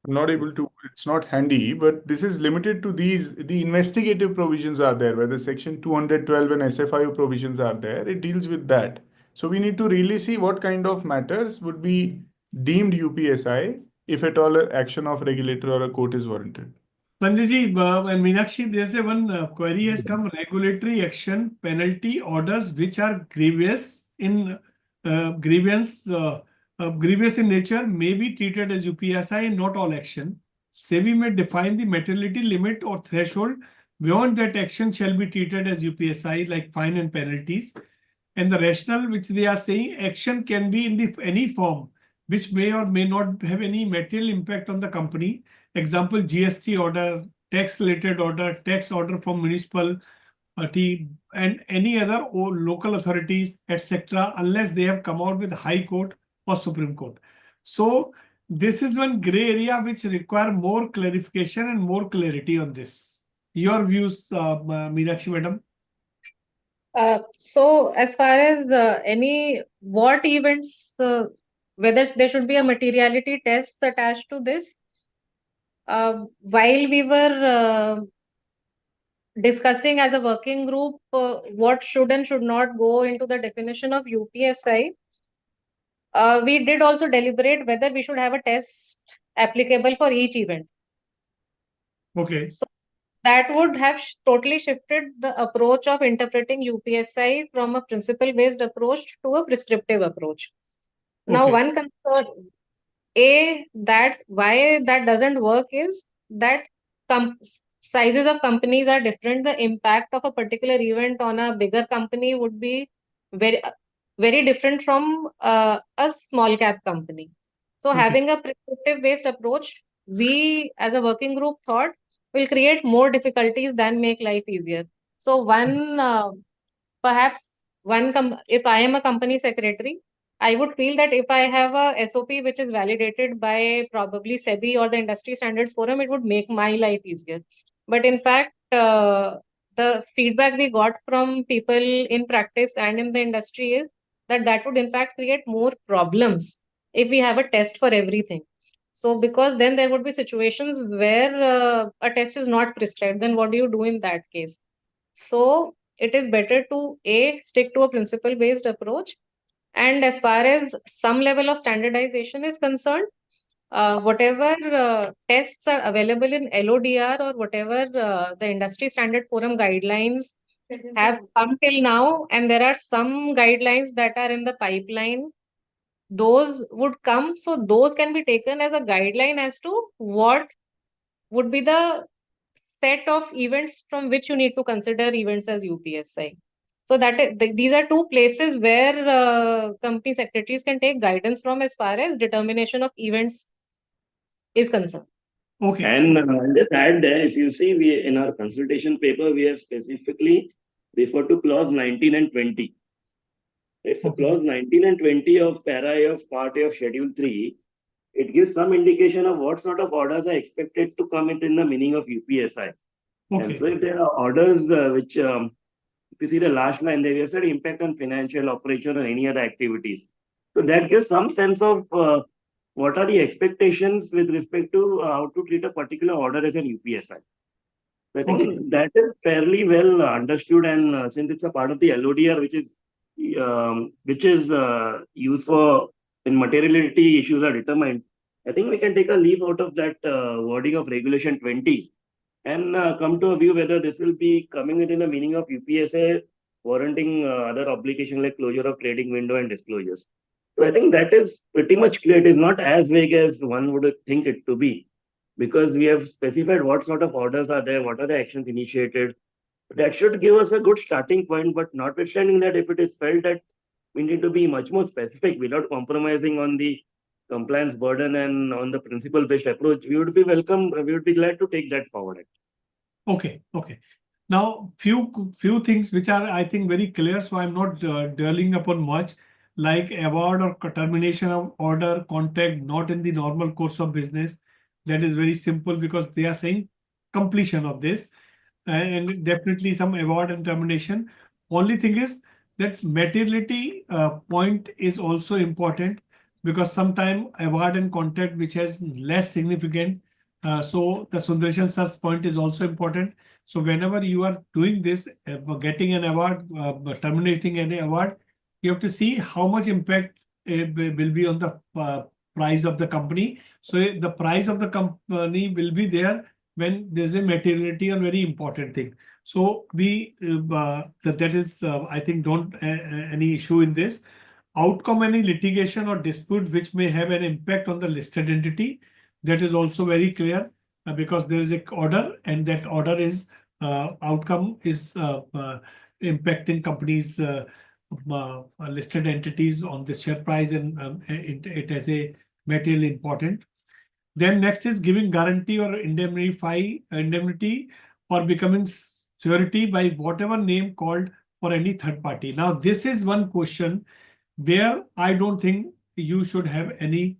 I'm not able to, it's not handy, but this is limited to these. The investigative provisions are there, whether section 212 and SFIO provisions are there, it deals with that. So we need to really see what kind of matters would be deemed UPSI if at all an action of regulator or a court is warranted. Sanjay ji and Meenakshi, there's a one query has come: regulatory action penalty orders which are grievous in grievous in nature may be treated as UPSI and not all action. SEBI may define the materiality limit or threshold beyond that action shall be treated as UPSI, like fine and penalties. And the rationale which they are saying, action can be in any form which may or may not have any material impact on the company. Example, GST order, tax related order, tax order from municipal and any other local authorities, etc., unless they have come out with High Court or Supreme Court. So this is one gray area which require more clarification and more clarity on this. Your views, Meenakshi madam? So as far as what events, whether there should be a materiality test attached to this, while we were discussing as a working group what should and should not go into the definition of UPSI, we did also deliberate whether we should have a test applicable for each event. Okay. So that would have totally shifted the approach of interpreting UPSI from a principle-based approach to a prescriptive approach. Now, Okay. one concern, why that doesn't work is that sizes of companies are different. The impact of a particular event on a bigger company would be very, very different from a small cap company. So Okay. having a prescriptive-based approach, we as a working group thought will create more difficulties than make life easier. So perhaps if I am a company secretary, I would feel that if I have a SOP which is validated by probably SEBI or the Industry Standards Forum, it would make my life easier. But in fact, the feedback we got from people in practice and in the industry is that would in fact create more problems if we have a test for everything. So because then there would be situations where a test is not prescribed, then what do you do in that case? So it is better to stick to a principle based approach. And as far as some level of standardization is concerned, whatever tests are available in LODR or whatever the industry standard forum guidelines have come till now, and there are some guidelines that are in the pipeline, those would come. So those can be taken as a guideline as to what would be the set of events from which you need to consider events as UPSI. So these are two places where company secretaries can take guidance from as far as determination of events is concerned. Okay. And I'll just add there, if you see, we in our consultation paper, we have specifically referred to clause 19 and 20. It's a clause 19 and 20 of para A of part A of schedule 3. It gives some indication of what sort of orders are expected to come in the meaning of UPSI. And Okay. so if there are orders which, if you see the last line, they have said impact on financial, operation, or any other activities. So that gives some sense of what are the expectations with respect to how to treat a particular order as an UPSI. So I think Okay. that is fairly well understood, and since it's a part of the LODR, which is used for when materiality issues are determined, I think we can take a leaf out of that wording of Regulation 20 and come to a view whether this will be coming within the meaning of UPSA, warranting other obligation like closure of trading window and disclosures. So I think that is pretty much clear. It is not as vague as one would think it to be, because we have specified what sort of orders are there, what are the actions initiated. That should give us a good starting point, but notwithstanding that, if it is felt that we need to be much more specific without compromising on the compliance burden and on the principle-based approach, we would be glad to take that forward. Okay. Okay. Now, few things which are, I think, very clear. So I'm not dwelling upon much, like award or termination of order, contract not in the normal course of business. That is very simple because they are saying completion of this, and definitely some award and termination. Only thing is that materiality point is also important, because sometime award and contract which has less significant. So the Sundarshan sir's point is also important. So whenever you are doing this, getting an award, terminating any award, you have to see how much impact it will be on the price of the company. So the price of the company will be there when there's a materiality on very important thing. So that is, I think, don't any issue in this. Outcome any litigation or dispute which may have an impact on the listed entity, that is also very clear, because there is a order, and that order is outcome is impacting companies, listed entities on the share price, and it has a material important. Then next is giving guarantee or indemnity or becoming surety by whatever name called for any third party. Now this is one question where I don't think you should have any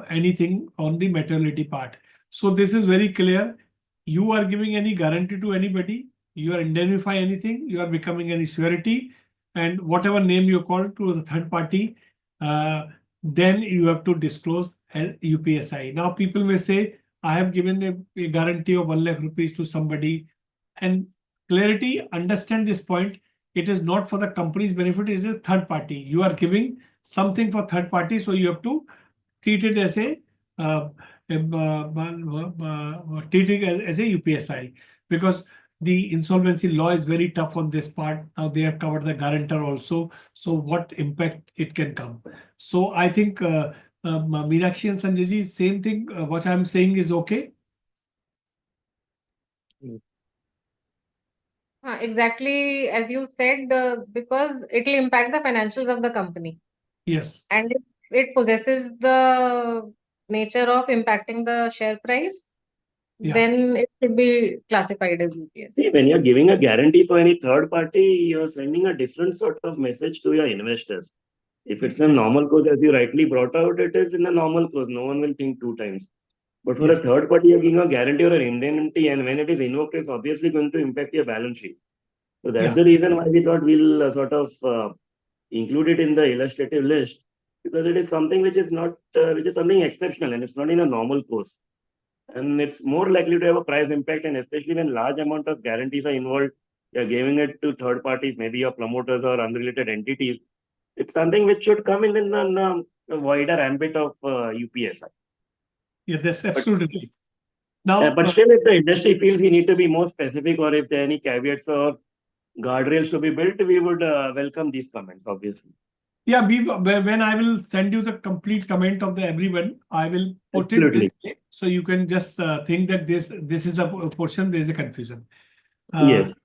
anything on the materiality part. So this is very clear. You are giving any guarantee to anybody, you are indemnifying anything, you are becoming any surety, and whatever name you call to the third party, then you have to disclose UPSI. Now people may say, I have given a guarantee of 1 lakh rupees to somebody, and clarity, understand this point. It is not for the company's benefit, it is a third party. You are giving something for third party, so you have to treat it as a UPSI, because the insolvency law is very tough on this part. Now they have covered the guarantor also. So what impact it can come? So I think Meenakshi and Sanjay ji, same thing. What I'm saying is okay. Exactly as you said, because it will impact the financials of the company. Yes. And if it possesses the nature of impacting the share price, then it should be classified as UPSI. See, when you're giving a guarantee for any third party, you're sending a different sort of message to your investors. If it's a normal course, as you rightly brought out, it is in a normal course. No one will think 2 times. But for a third party, you're giving a guarantee or an indemnity, and when it is invoked, it's obviously going to impact your balance sheet. So that's the reason why we thought we'll sort of include it in the illustrative list, because it is something which is not, which is something exceptional, and it's not in a normal course. And it's more likely to have a price impact, and especially when large amount of guarantees are involved, you're giving it to third parties, maybe your promoters or unrelated entities. It's something which should come in the wider ambit of UPSI. Yeah, that's absolutely right. Now, but still, if the industry feels we need to be more specific, or if there are any caveats or guardrails to be built, we would welcome these comments, obviously. Yeah, when I will send you the complete comment of the everyone, I will put it this way, so you can just think that this is the portion, there is a confusion. Yes.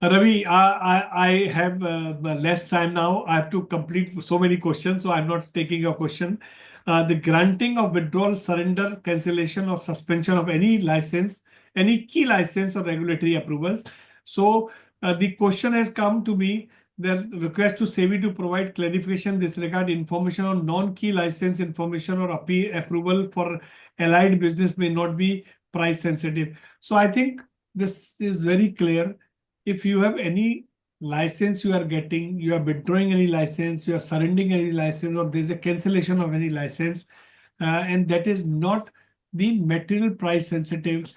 Ravi, I have less time now. I have to complete so many questions, so I'm not taking your question. The granting of withdrawal, surrender, cancellation, or suspension of any license, any key license or regulatory approvals. So the question has come to me. The request to SEBI to provide clarification disregard information on non-key license information or approval for allied business may not be price sensitive. So I think this is very clear. If you have any license you are getting, you are withdrawing any license, you are surrendering any license, or there's a cancellation of any license, and that is not the material price sensitive,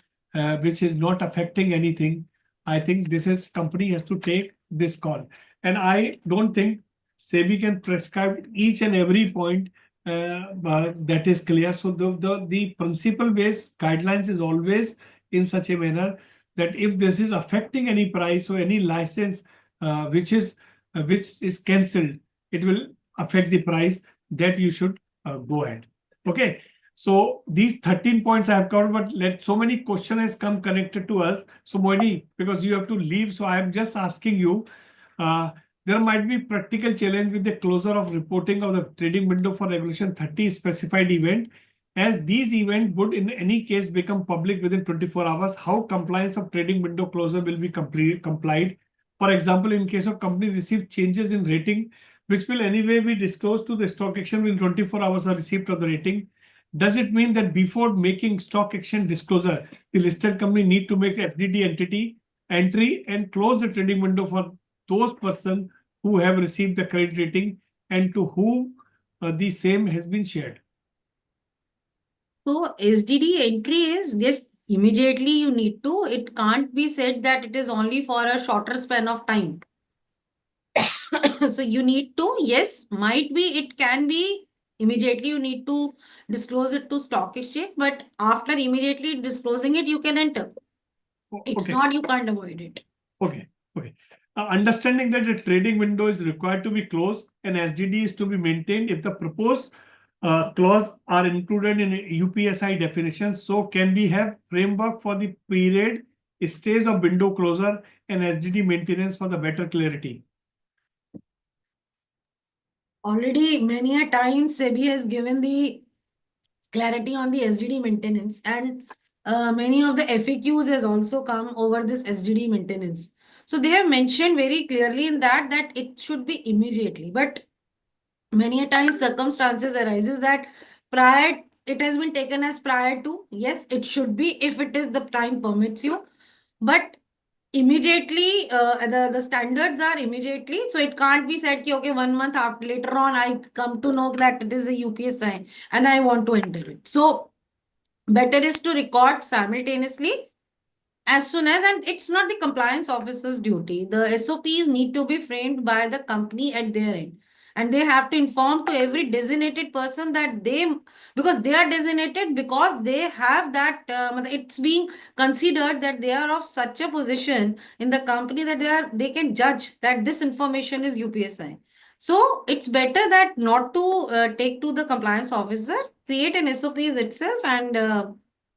which is not affecting anything, I think this is company has to take this call. And I don't think SEBI can prescribe each and every point that is clear. So the principle based guidelines is always in such a manner that if this is affecting any price or any license which is cancelled, it will affect the price, that you should go ahead. Okay. So these 13 points I have covered, but so many questions has come connected to us. So Moini, because you have to leave, so I am just asking you, there might be practical challenge with the closure of reporting of the trading window for regulation 30 specified event, as these events would in any case become public within 24 hours. How compliance of trading window closure will be complied? For example, in case of company receive changes in rating, which will anyway be disclosed to the stock exchange within 24 hours of receipt of the rating. Does it mean that before making stock exchange disclosure, the listed company need to make FDD entry and close the trading window for those persons who have received the credit rating and to whom the same has been shared? So SDD entry is just immediately you need to, it can't be said that it is only for a shorter span of time. So you need to, yes, might be, it can be immediately you need to disclose it to stock exchange, but after immediately disclosing it, you can enter. It's Okay. not, you can't avoid it. Okay. Okay. Understanding that the trading window is required to be closed and SDD is to be maintained if the proposed clause are included in UPSI definitions, so can we have framework for the period, stage of window closure and SDD maintenance for the better clarity? Already many a time SEBI has given the clarity on the SDD maintenance, and many of the FAQs has also come over this SDD maintenance. So they have mentioned very clearly in that it should be immediately, but many a time circumstances arises that prior, it has been taken as prior to, yes, it should be if it is the time permits you, but immediately the standards are immediately, so it can't be said ki, okay, 1 month after later on I come to know that it is a UPSI and I want to enter it. So better is to record simultaneously as soon as, and it's not the compliance officer's duty. The SOPs need to be framed by the company at their end, and they have to inform to every designated person that because they are designated, because they have that it's being considered that they are of such a position in the company that they can judge that this information is UPSI. So it's better that not to take to the compliance officer, create an SOPs itself, and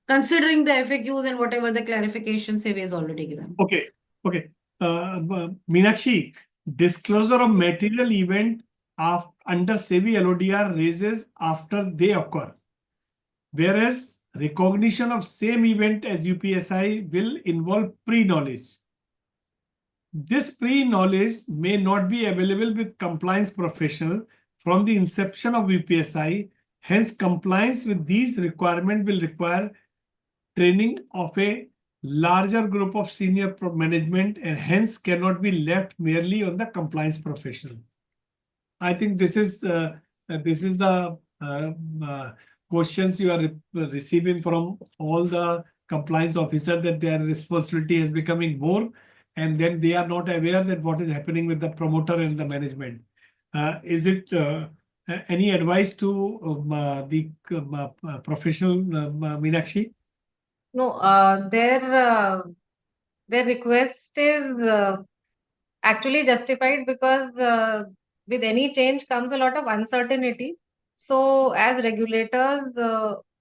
considering the FAQs and whatever the clarification SEBI has already given. Okay. Okay. Meenakshi, disclosure of material event under SEBI LODR raises after they occur, whereas recognition of same event as UPSI will involve pre-knowledge. This pre-knowledge may not be available with compliance professional from the inception of UPSI. Hence, compliance with these requirements will require training of a larger group of senior management and hence cannot be left merely on the compliance professional. I think this is the questions you are receiving from all the compliance officer, that their responsibility is becoming more, and then they are not aware that what is happening with the promoter and the management. Is it any advice to the professional, Meenakshi? No, their request is actually justified because with any change comes a lot of uncertainty. So as regulators,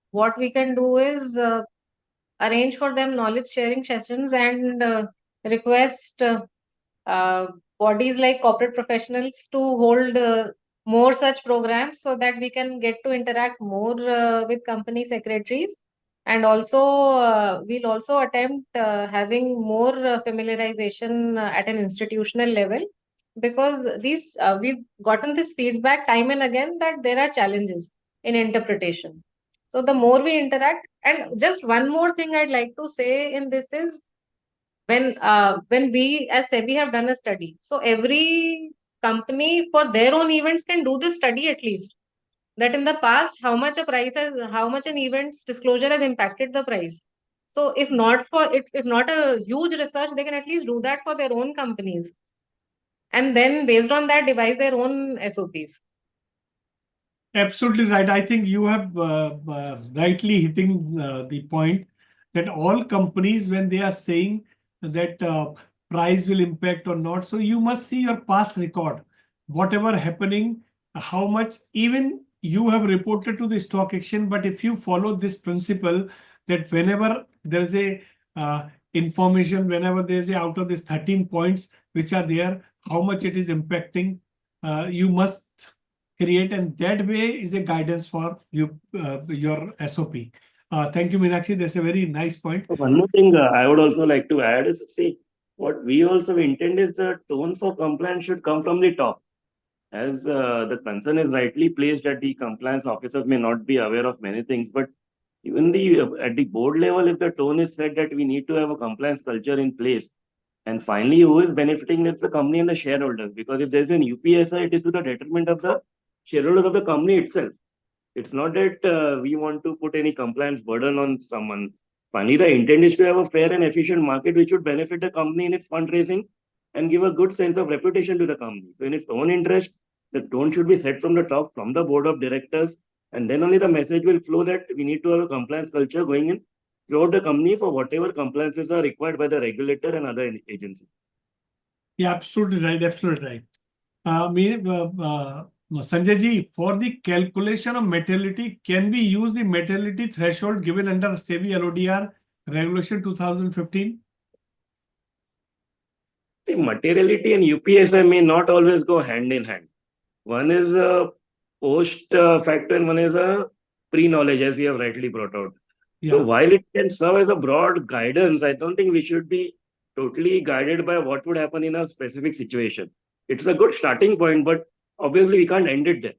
what we can do is arrange for them knowledge sharing sessions and request bodies like corporate professionals to hold more such programs so that we can get to interact more with company secretaries. And also, we'll also attempt having more familiarization at an institutional level, because we've gotten this feedback time and again that there are challenges in interpretation. So the more we interact, and just one more thing I'd like to say in this is, when we as SEBI have done a study, so every company for their own events can do this study at least. That in the past, how much an event's disclosure has impacted the price. So if not a huge research, they can at least do that for their own companies, and then based on that devise their own SOPs. Absolutely right. I think you have rightly hitting the point that all companies, when they are saying that price will impact or not, so you must see your past record, whatever happening, how much even you have reported to the stock exchange. But if you follow this principle that whenever there is a information, whenever there is a out of these 13 points which are there, how much it is impacting, you must create, and that way is a guidance for you, your SOP. Thank you, Meenakshi. That's a very nice point. One more thing I would also like to add is, see, what we also intend is the tone for compliance should come from the top. As the concern is rightly placed that the compliance officers may not be aware of many things, but even at the board level, if the tone is set that we need to have a compliance culture in place, and finally, who is benefiting? It's the company and the shareholders. Because if there's an UPSI, it is to the detriment of the shareholders of the company itself. It's not that we want to put any compliance burden on someone. Finally, the intent is to have a fair and efficient market which would benefit the company in its fundraising and give a good sense of reputation to the company. So in its own interest, the tone should be set from the top, from the board of directors, and then only the message will flow that we need to have a compliance culture going in throughout the company for whatever compliances are required by the regulator and other agencies. Yeah, absolutely right. Absolutely right. Sanjay ji, for the calculation of materiality, can we use the materiality threshold given under SEBI LODR Regulation 2015? See, materiality and UPSI may not always go hand in hand. One is a post factor and one is a pre-knowledge, as you have rightly brought out. Yeah. So while it can serve as a broad guidance, I don't think we should be totally guided by what would happen in a specific situation. It's a good starting point, but obviously we can't end it there.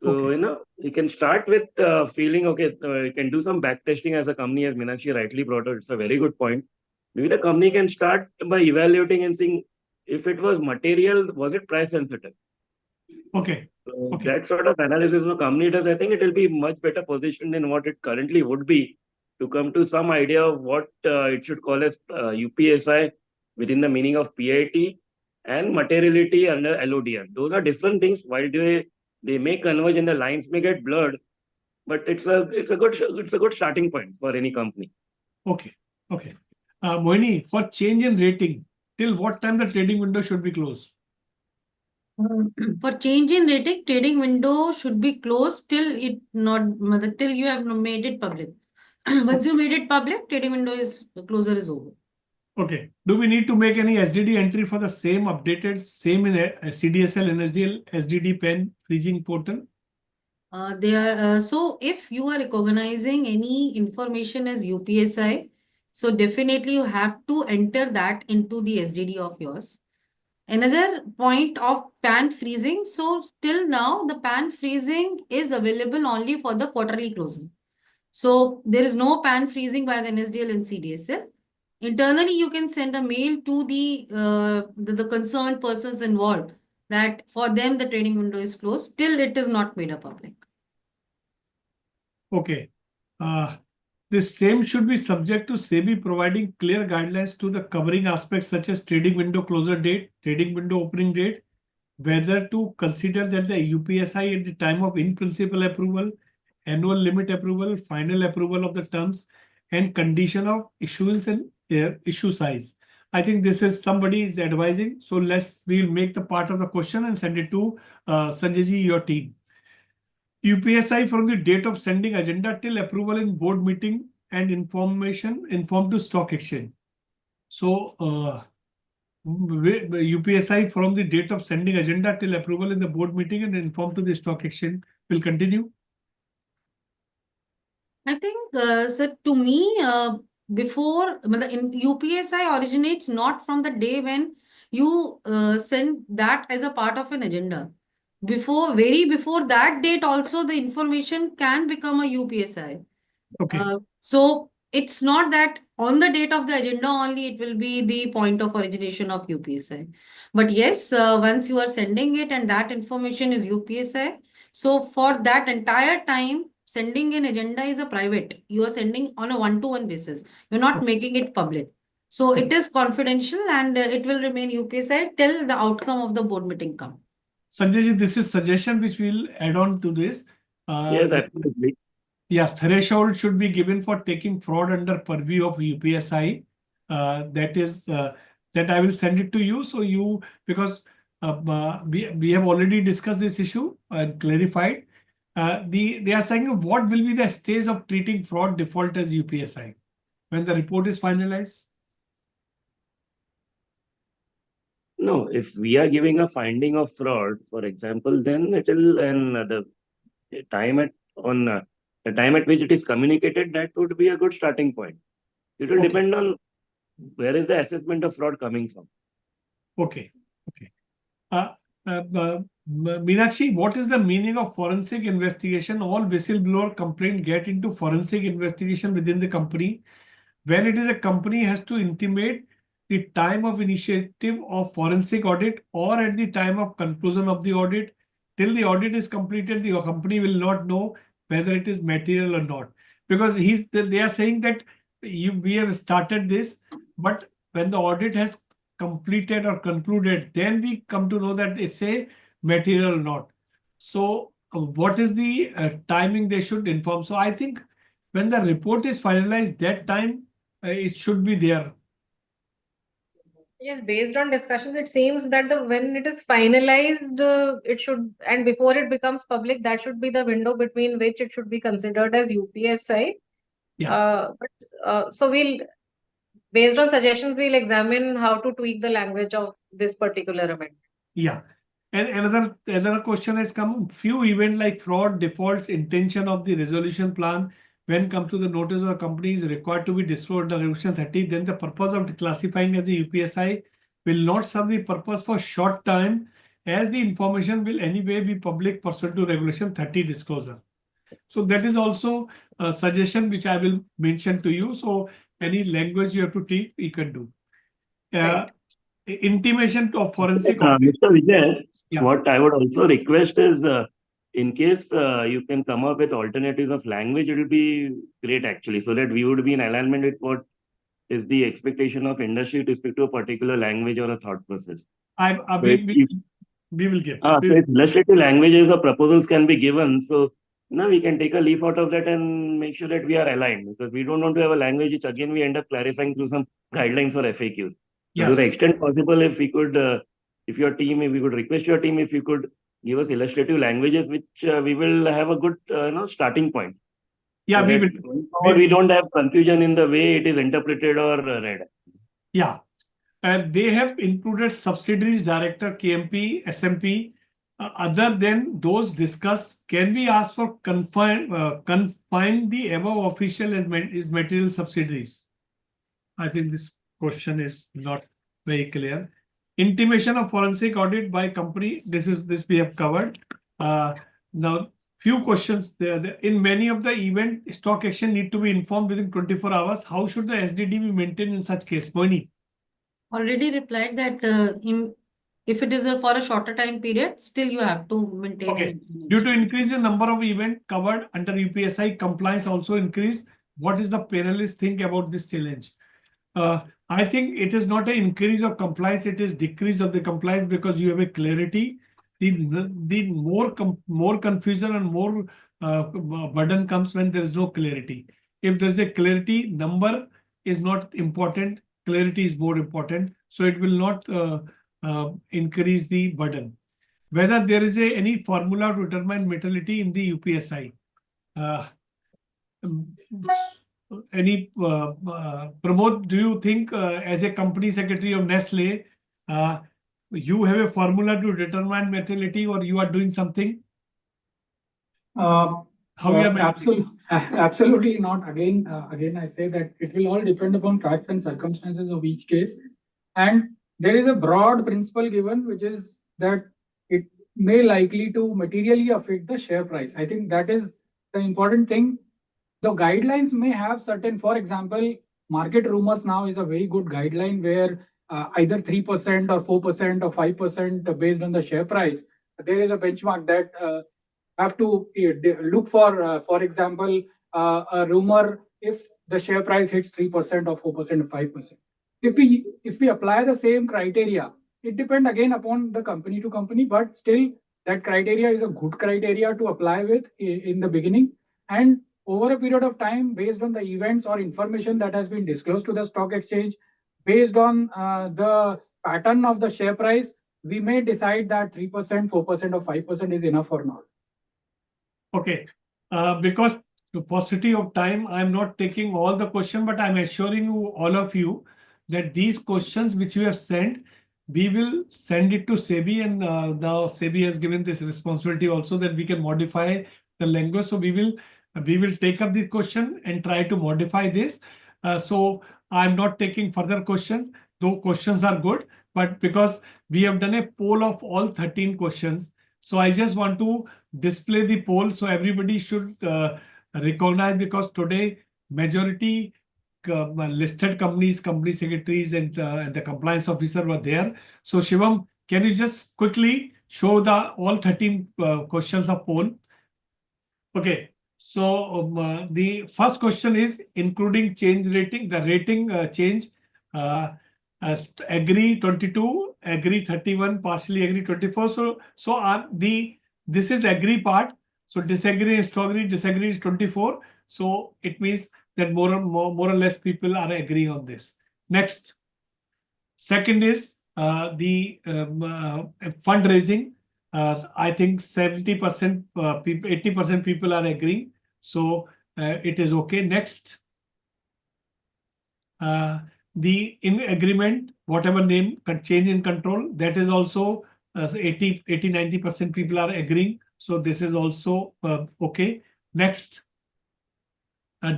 So, Okay. we can start with feeling, okay, we can do some back testing as a company, as Meenakshi rightly brought out. It's a very good point. Maybe the company can start by evaluating and seeing if it was material, was it price sensitive? Okay. So Okay. that sort of analysis the company does, I think it will be much better positioned than what it currently would be to come to some idea of what it should call as UPSI within the meaning of PIT and materiality under LODR. Those are different things. While they may converge and the lines may get blurred, but it's a good starting point for any company. Okay. Okay. Mohini, for change in rating, till what time the trading window should be closed? For change in rating, trading window should be closed till you have made it public. Once you made it public, trading window closure is over. Okay. Do we need to make any SDD entry for the same updated, same in CDSL, NSDL, SDD pen freezing portal? So if you are recognizing any information as UPSI, so definitely you have to enter that into the SDD of yours. Another point of pan freezing. So till now, the pan freezing is available only for the quarterly closing. So there is no pan freezing by the NSDL and CDSL. Internally, you can send a mail to the concerned persons involved that for them the trading window is closed till it is not made a public. Okay. This same should be subject to SEBI providing clear guidelines to the covering aspects such as trading window closure date, trading window opening date, whether to consider that the UPSI at the time of in-principle approval, annual limit approval, final approval of the terms, and condition of issuance and issue size. I think this is somebody is advising. So we'll make the part of the question and send it to Sanjay ji, your team. UPSI from the date of sending agenda till approval in board meeting and inform to stock exchange. So UPSI from the date of sending agenda till approval in the board meeting and inform to the stock exchange will continue? I think, so to me, before in UPSI originates not from the day when you send that as a part of an agenda. Very before that date, also the information can become a UPSI. Okay. So it's not that on the date of the agenda only it will be the point of origination of UPSI. But yes, once you are sending it and that information is UPSI, so for that entire time, sending an agenda is a private. You are sending on a one-to-one basis. You're not making it public. So it is confidential and it will remain UPSI till the outcome of the board meeting comes. Sanjay ji, this is suggestion which we'll add on to this. Yes, absolutely. Yes, threshold should be given for taking fraud under purview of UPSI. That I will send it to you. So you, because we have already discussed this issue and clarified. They are saying what will be the stage of treating fraud default as UPSI when the report is finalized? No, if we are giving a finding of fraud, for example, then it will, and the time at the time at which it is communicated, that would be a good starting point. It will Okay. depend on where is the assessment of fraud coming from. Okay. Okay. Meenakshi, what is the meaning of forensic investigation? All whistleblower complaint get into forensic investigation within the company. When it is a company has to intimate the time of initiative of forensic audit or at the time of conclusion of the audit. Till the audit is completed, the company will not know whether it is material or not. Because they are saying that we have started this, but when the audit has completed or concluded, then we come to know that it's a material or not. So what is the timing they should inform? So I think when the report is finalized, that time it should be there. Yes, based on discussions, it seems that when it is finalized, it should, and before it becomes public, that should be the window between which it should be considered as UPSI. Yeah. So based on suggestions, we'll examine how to tweak the language of this particular event. Yeah. And another question has come. Few events like fraud, defaults, intention of the resolution plan, when comes to the notice of the company is required to be disclosed under Resolution 30, then the purpose of classifying as a UPSI will not serve the purpose for short time, as the information will anyway be public pursuant to Regulation 30 disclosure. So that is also a suggestion which I will mention to you. So any language you have to take, you can do. Right. Intimation of forensic. Mr. Vijay, Yeah. what I would also request is, in case you can come up with alternatives of language, it will be great actually, so that we would be in alignment with what is the expectation of industry with respect to a particular language or a thought process. We will give. So if illustrative languages or proposals can be given, so now we can take a leaf out of that and make sure that we are aligned, because we don't want to have a language which again we end up clarifying through some guidelines or FAQs. So to the extent possible, if we could, if we could request your team, if you could give us illustrative languages, which we will have a good starting point. Yeah, so we that will. We don't have confusion in the way it is interpreted or read. Yeah. They have included subsidiaries director, KMP, SMP. Other than those discussed, can we ask for confine the above official as material subsidiaries? I think this question is not very clear. Intimation of forensic audit by company. This we have covered. Now, few questions there. In many of the event, stock exchange need to be informed within 24 hours. How should the SDD be maintained in such case? Moini. Already replied that if it is for a shorter time period, still you have to maintain. Okay. Due to increase in number of events covered under UPSI, compliance also increased. What is the panelists think about this challenge? I think it is not an increase of compliance, it is decrease of the compliance, because you have a clarity. The more confusion and more burden comes when there is no clarity. If there is a clarity, number is not important, clarity is more important. So it will not increase the burden. Whether there is any formula to determine materiality in the UPSI. Pramod, do you think as a company secretary of Nestle, You have a formula to determine materiality, or you are doing something? How you are absolutely not. Again, I say that it will all depend upon facts and circumstances of each case. And there is a broad principle given, which is that it may likely to materially affect the share price. I think that is the important thing. The guidelines may have certain, for example, market rumors now is a very good guideline where either 3% or 4% or 5% based on the share price. There is a benchmark that have to look for example, a rumor if the share price hits 3% or 4% or 5%. If we apply the same criteria, it depends again upon the company to company, but still that criteria is a good criteria to apply with in the beginning. And over a period of time, based on the events or information that has been disclosed to the stock exchange, based on the pattern of the share price, we may decide that 3%, 4%, or 5% is enough or not. Okay, because the paucity of time, I'm not taking all the questions, but I'm assuring you, all of you, that these questions which you have sent, we will send it to SEBI, and now SEBI has given this responsibility also that we can modify the language. So we will take up the question and try to modify this. So I'm not taking further questions, though questions are good, but because we have done a poll of all 13 questions, so I just want to display the poll so everybody should recognize, because today majority listed companies, company secretaries, and the compliance officer were there. So Shivam, can you just quickly show the all 13 questions of poll? Okay. So the first question is including change rating, the rating change. Agree 22, agree 31, partially agree 24. So this is agree part. So disagree and strongly disagree is 24. So it means that more or less people are agreeing on this. Next. Second is the fundraising. I think 70% people, 80% people are agreeing. So it is okay. Next. The in agreement, whatever name, change in control, that is also 80-90% people are agreeing. So this is also okay. Next,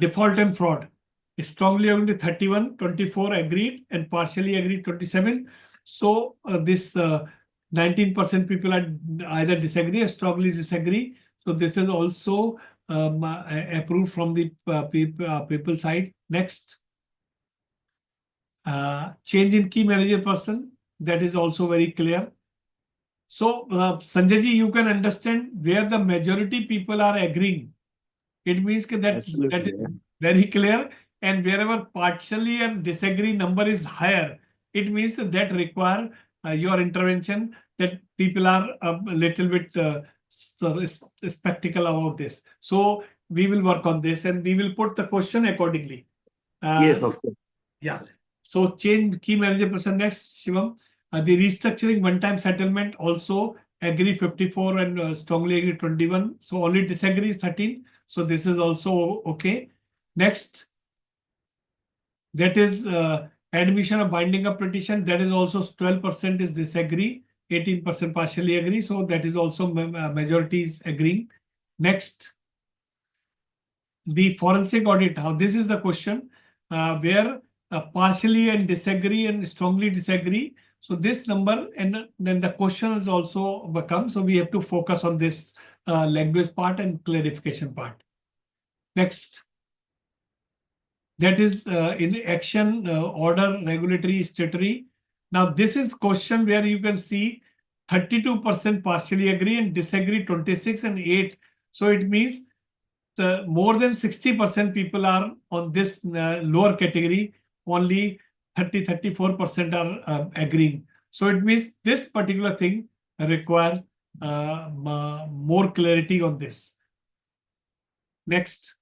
default and fraud. Strongly agreed 31, 24 agreed, and partially agreed 27. So this 19% people are either disagree or strongly disagree. So this is also approved from the people side. Next. Change in key manager person, that is also very clear. So Sanjay ji, you can understand where the majority people are agreeing. It means that is very clear, and wherever partially and disagree number is higher, it means that require your intervention, that people are a little bit skeptical about this. So we will work on this and we will put the question accordingly. Yes, of course. Yeah. So change key manager person. Next, Shivam. The restructuring one-time settlement also agree 54 and strongly agree 21. So only disagree is 13. So this is also okay. Next. That is admission of binding of petition. That is also 12% is disagree, 18% partially agree. So that is also majority is agreeing. Next. The forensic audit. Now this is the question where partially and disagree and strongly disagree. So this number, and then the question is also become. So we have to focus on this language part and clarification part. Next. That is in action order regulatory statutory. Now this is question where you can see 32% partially agree and disagree 26 and 8. So it means more than 60% people are on this lower category. Only 34% are agreeing. So it means this particular thing requires more clarity on this. Next.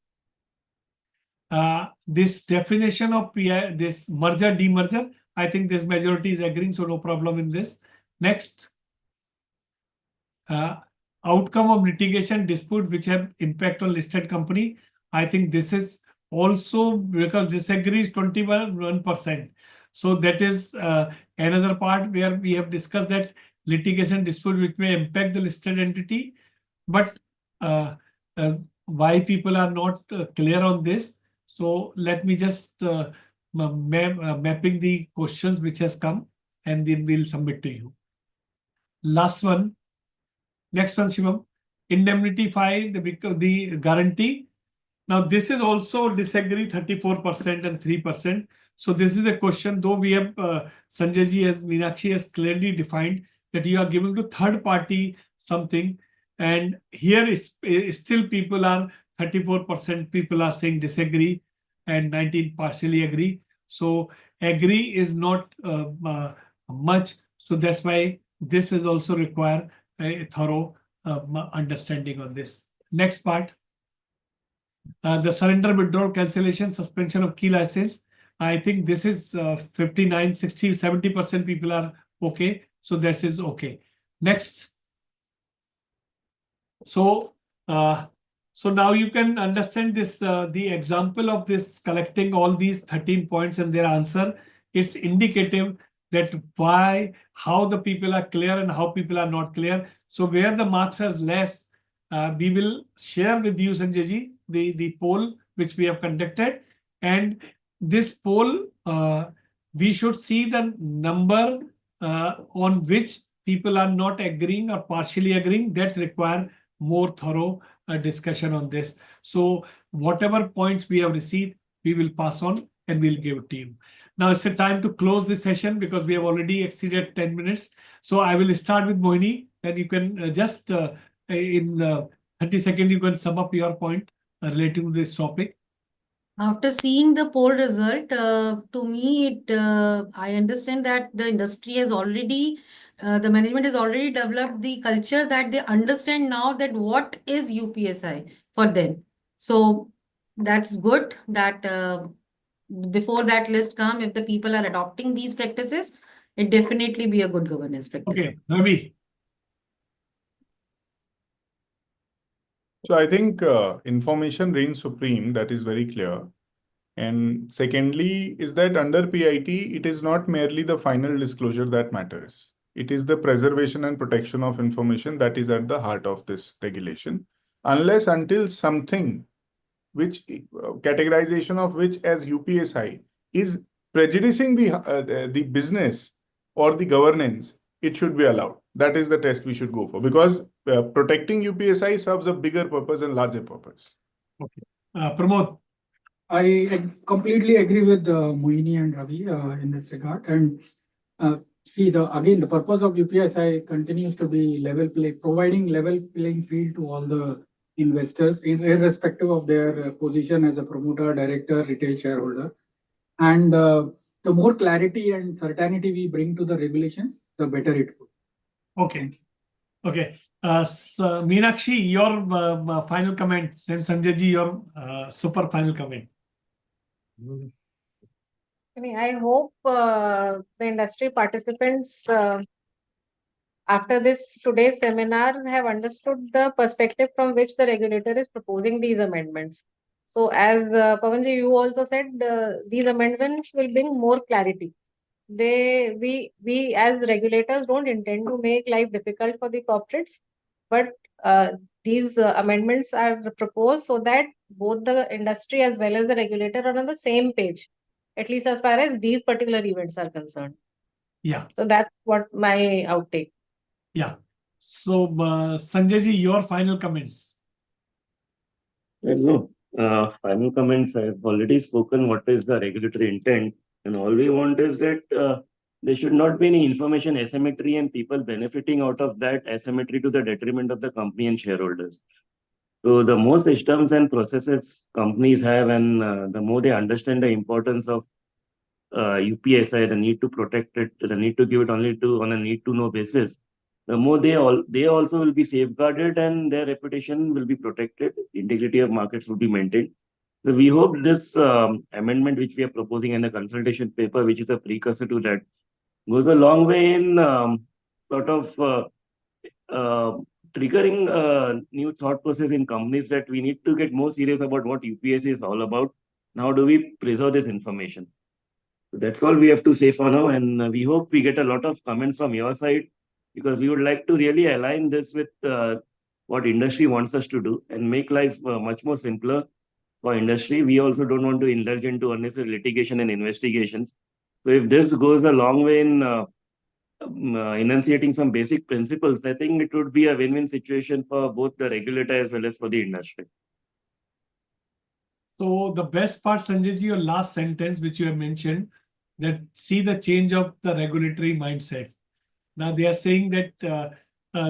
This definition of PI, this merger, demerger, I think this majority is agreeing, so no problem in this. Next. Outcome of litigation dispute which have impact on listed company. I think this is also because disagree is 21%. So that is another part where we have discussed that litigation dispute which may impact the listed entity. But why people are not clear on this? So let me just mapping the questions which has come, and then we'll submit to you. Last one. Next one, Shivam. Indemnity the guarantee. Now this is also disagree 34% and 3%. So this is a question, though we have Sanjay ji as Meenakshi has clearly defined that you are giving to third party something, and here is still people are 34% people are saying disagree and 19 partially agree. So agree is not much. So that's why this is also require a thorough understanding on this. Next part. The surrender, withdrawal, cancellation, suspension of key license. I think this is 59, 60, 70% people are okay. So this is okay. Next. So, so now you can understand this, the example of this collecting all these 13 points and their answer. It's indicative that why, how the people are clear and how people are not clear. So where the marks has less, we will share with you, Sanjay ji, the poll which we have conducted. And this poll, we should see the number on which people are not agreeing or partially agreeing, that require more thorough discussion on this. So whatever points we have received, we will pass on and we'll give it to you. Now it's a time to close this session because we have already exceeded 10 minutes. So I will start with Mohini, and you can just in 30 seconds, you can sum up your point relating to this topic. After seeing the poll result, to me, I understand that the industry has already, the management has already developed the culture that they understand now that what is UPSI for them. So that's good that before that list come, if the people are adopting these practices, it definitely be a good governance practice. Okay, Ravi. So I think information reigns supreme. That is very clear. And secondly, is that under PIT, it is not merely the final disclosure that matters. It is the preservation and protection of information that is at the heart of this regulation. Unless until something which categorization of which as UPSI is prejudicing the business or the governance, it should be allowed. That is the test we should go for, because protecting UPSI serves a bigger purpose and larger purpose. Okay. Pramod. I completely agree with Mohini and Ravi in this regard. And see, the purpose of UPSI continues to be providing level playing field to all the investors, irrespective of their position as a promoter, director, retail shareholder. And the more clarity and certainty we bring to the regulations, the better it will. Okay. Okay. So Meenakshi, your final comment. Then Sanjay ji, your super final comment. I hope the industry participants after this today's seminar have understood the perspective from which the regulator is proposing these amendments. So as Pavanji, you also said, these amendments will bring more clarity. We as regulators don't intend to make life difficult for the corporates, but these amendments are proposed so that both the industry as well as the regulator are on the same page, at least as far as these particular events are concerned. Yeah. So that's what my outtake. Yeah. So Sanjay ji, your final comments. No, final comments. I've already spoken what is the regulatory intent, and all we want is that there should not be any information asymmetry and people benefiting out of that asymmetry to the detriment of the company and shareholders. So the more systems and processes companies have, and the more they understand the importance of UPSI, the need to protect it, the need to give it only on a need to know basis, the more they also will be safeguarded and their reputation will be protected, integrity of markets will be maintained. So we hope this amendment which we are proposing in the consultation paper, which is a precursor to that, goes a long way in sort of triggering a new thought process in companies that we need to get more serious about what UPSI is all about. How do we preserve this information? That's all we have to say for now, and we hope we get a lot of comments from your side, because we would like to really align this with what industry wants us to do and make life much more simpler for industry. We also don't want to indulge into unnecessary litigation and investigations. So if this goes a long way in enunciating some basic principles, I think it would be a win-win situation for both the regulator as well as for the industry. So the best part, Sanjay ji, your last sentence which you have mentioned, that see the change of the regulatory mindset. Now they are saying that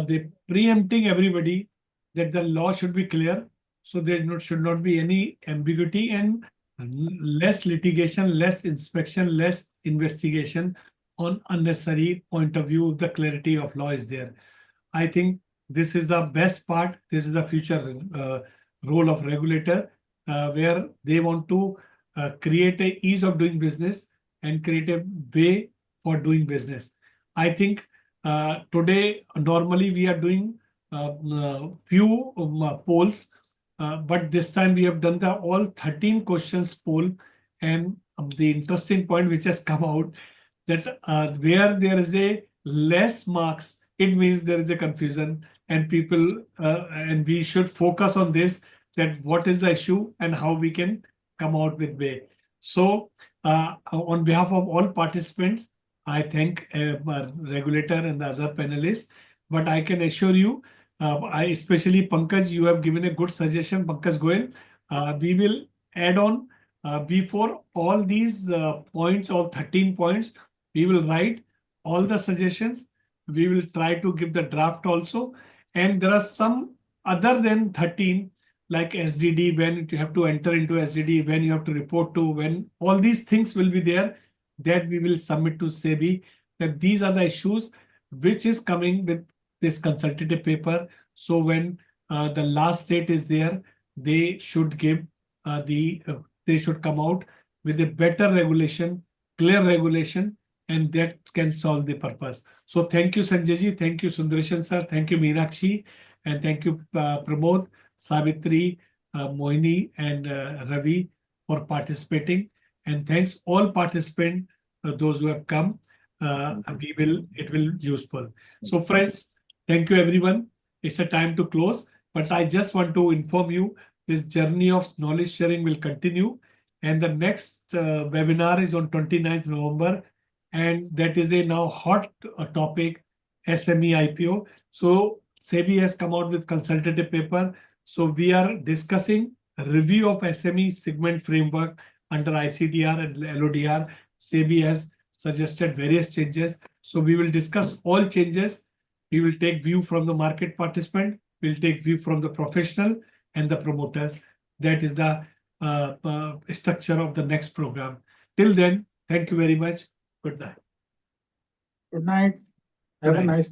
they preempting everybody that the law should be clear, so there should not be any ambiguity and less litigation, less inspection, less investigation on unnecessary point of view. The clarity of law is there. I think this is the best part. This is the future role of regulator, where they want to create a ease of doing business and create a way for doing business. I think today, normally we are doing few polls, but this time we have done the all 13 questions poll, and the interesting point which has come out that where there is a less marks, it means there is a confusion, and people and we should focus on this, that what is the issue and how we can come out with way. So on behalf of all participants, I thank regulator and the other panelists, but I can assure you, I especially Pankaj, you have given a good suggestion, Pankaj Goyal. We will add on before all these points, all 13 points, we will write all the suggestions. We will try to give the draft also. And there are some other than 13, like SDD, when you have to enter into SDD, when you have to report to, when all these things will be there, that we will submit to SEBI, that these are the issues which is coming with this consultative paper. So when the last date is there, they should give they should come out with a better regulation, clear regulation, and that can solve the purpose. So thank you, Sanjay ji, thank you, Sundareshan sir, thank you, Meenakshi, and thank you, Pramod, Savitri, Mohini, and Ravi for participating. And thanks all participants, those who have come. It will useful. So friends, thank you everyone. It's a time to close, but I just want to inform you this journey of knowledge sharing will continue, and the next webinar is on 29th November, and that is a now hot topic, SME IPO. So SEBI has come out with consultative paper. So we are discussing a review of SME segment framework under ICDR and LODR. SEBI has suggested various changes. So we will discuss all changes. We will take view from the market participant. We'll take view from the professional and the promoters. That is the structure of the next program. Till then, thank you very much. Good night. Good night. Good Have a night. nice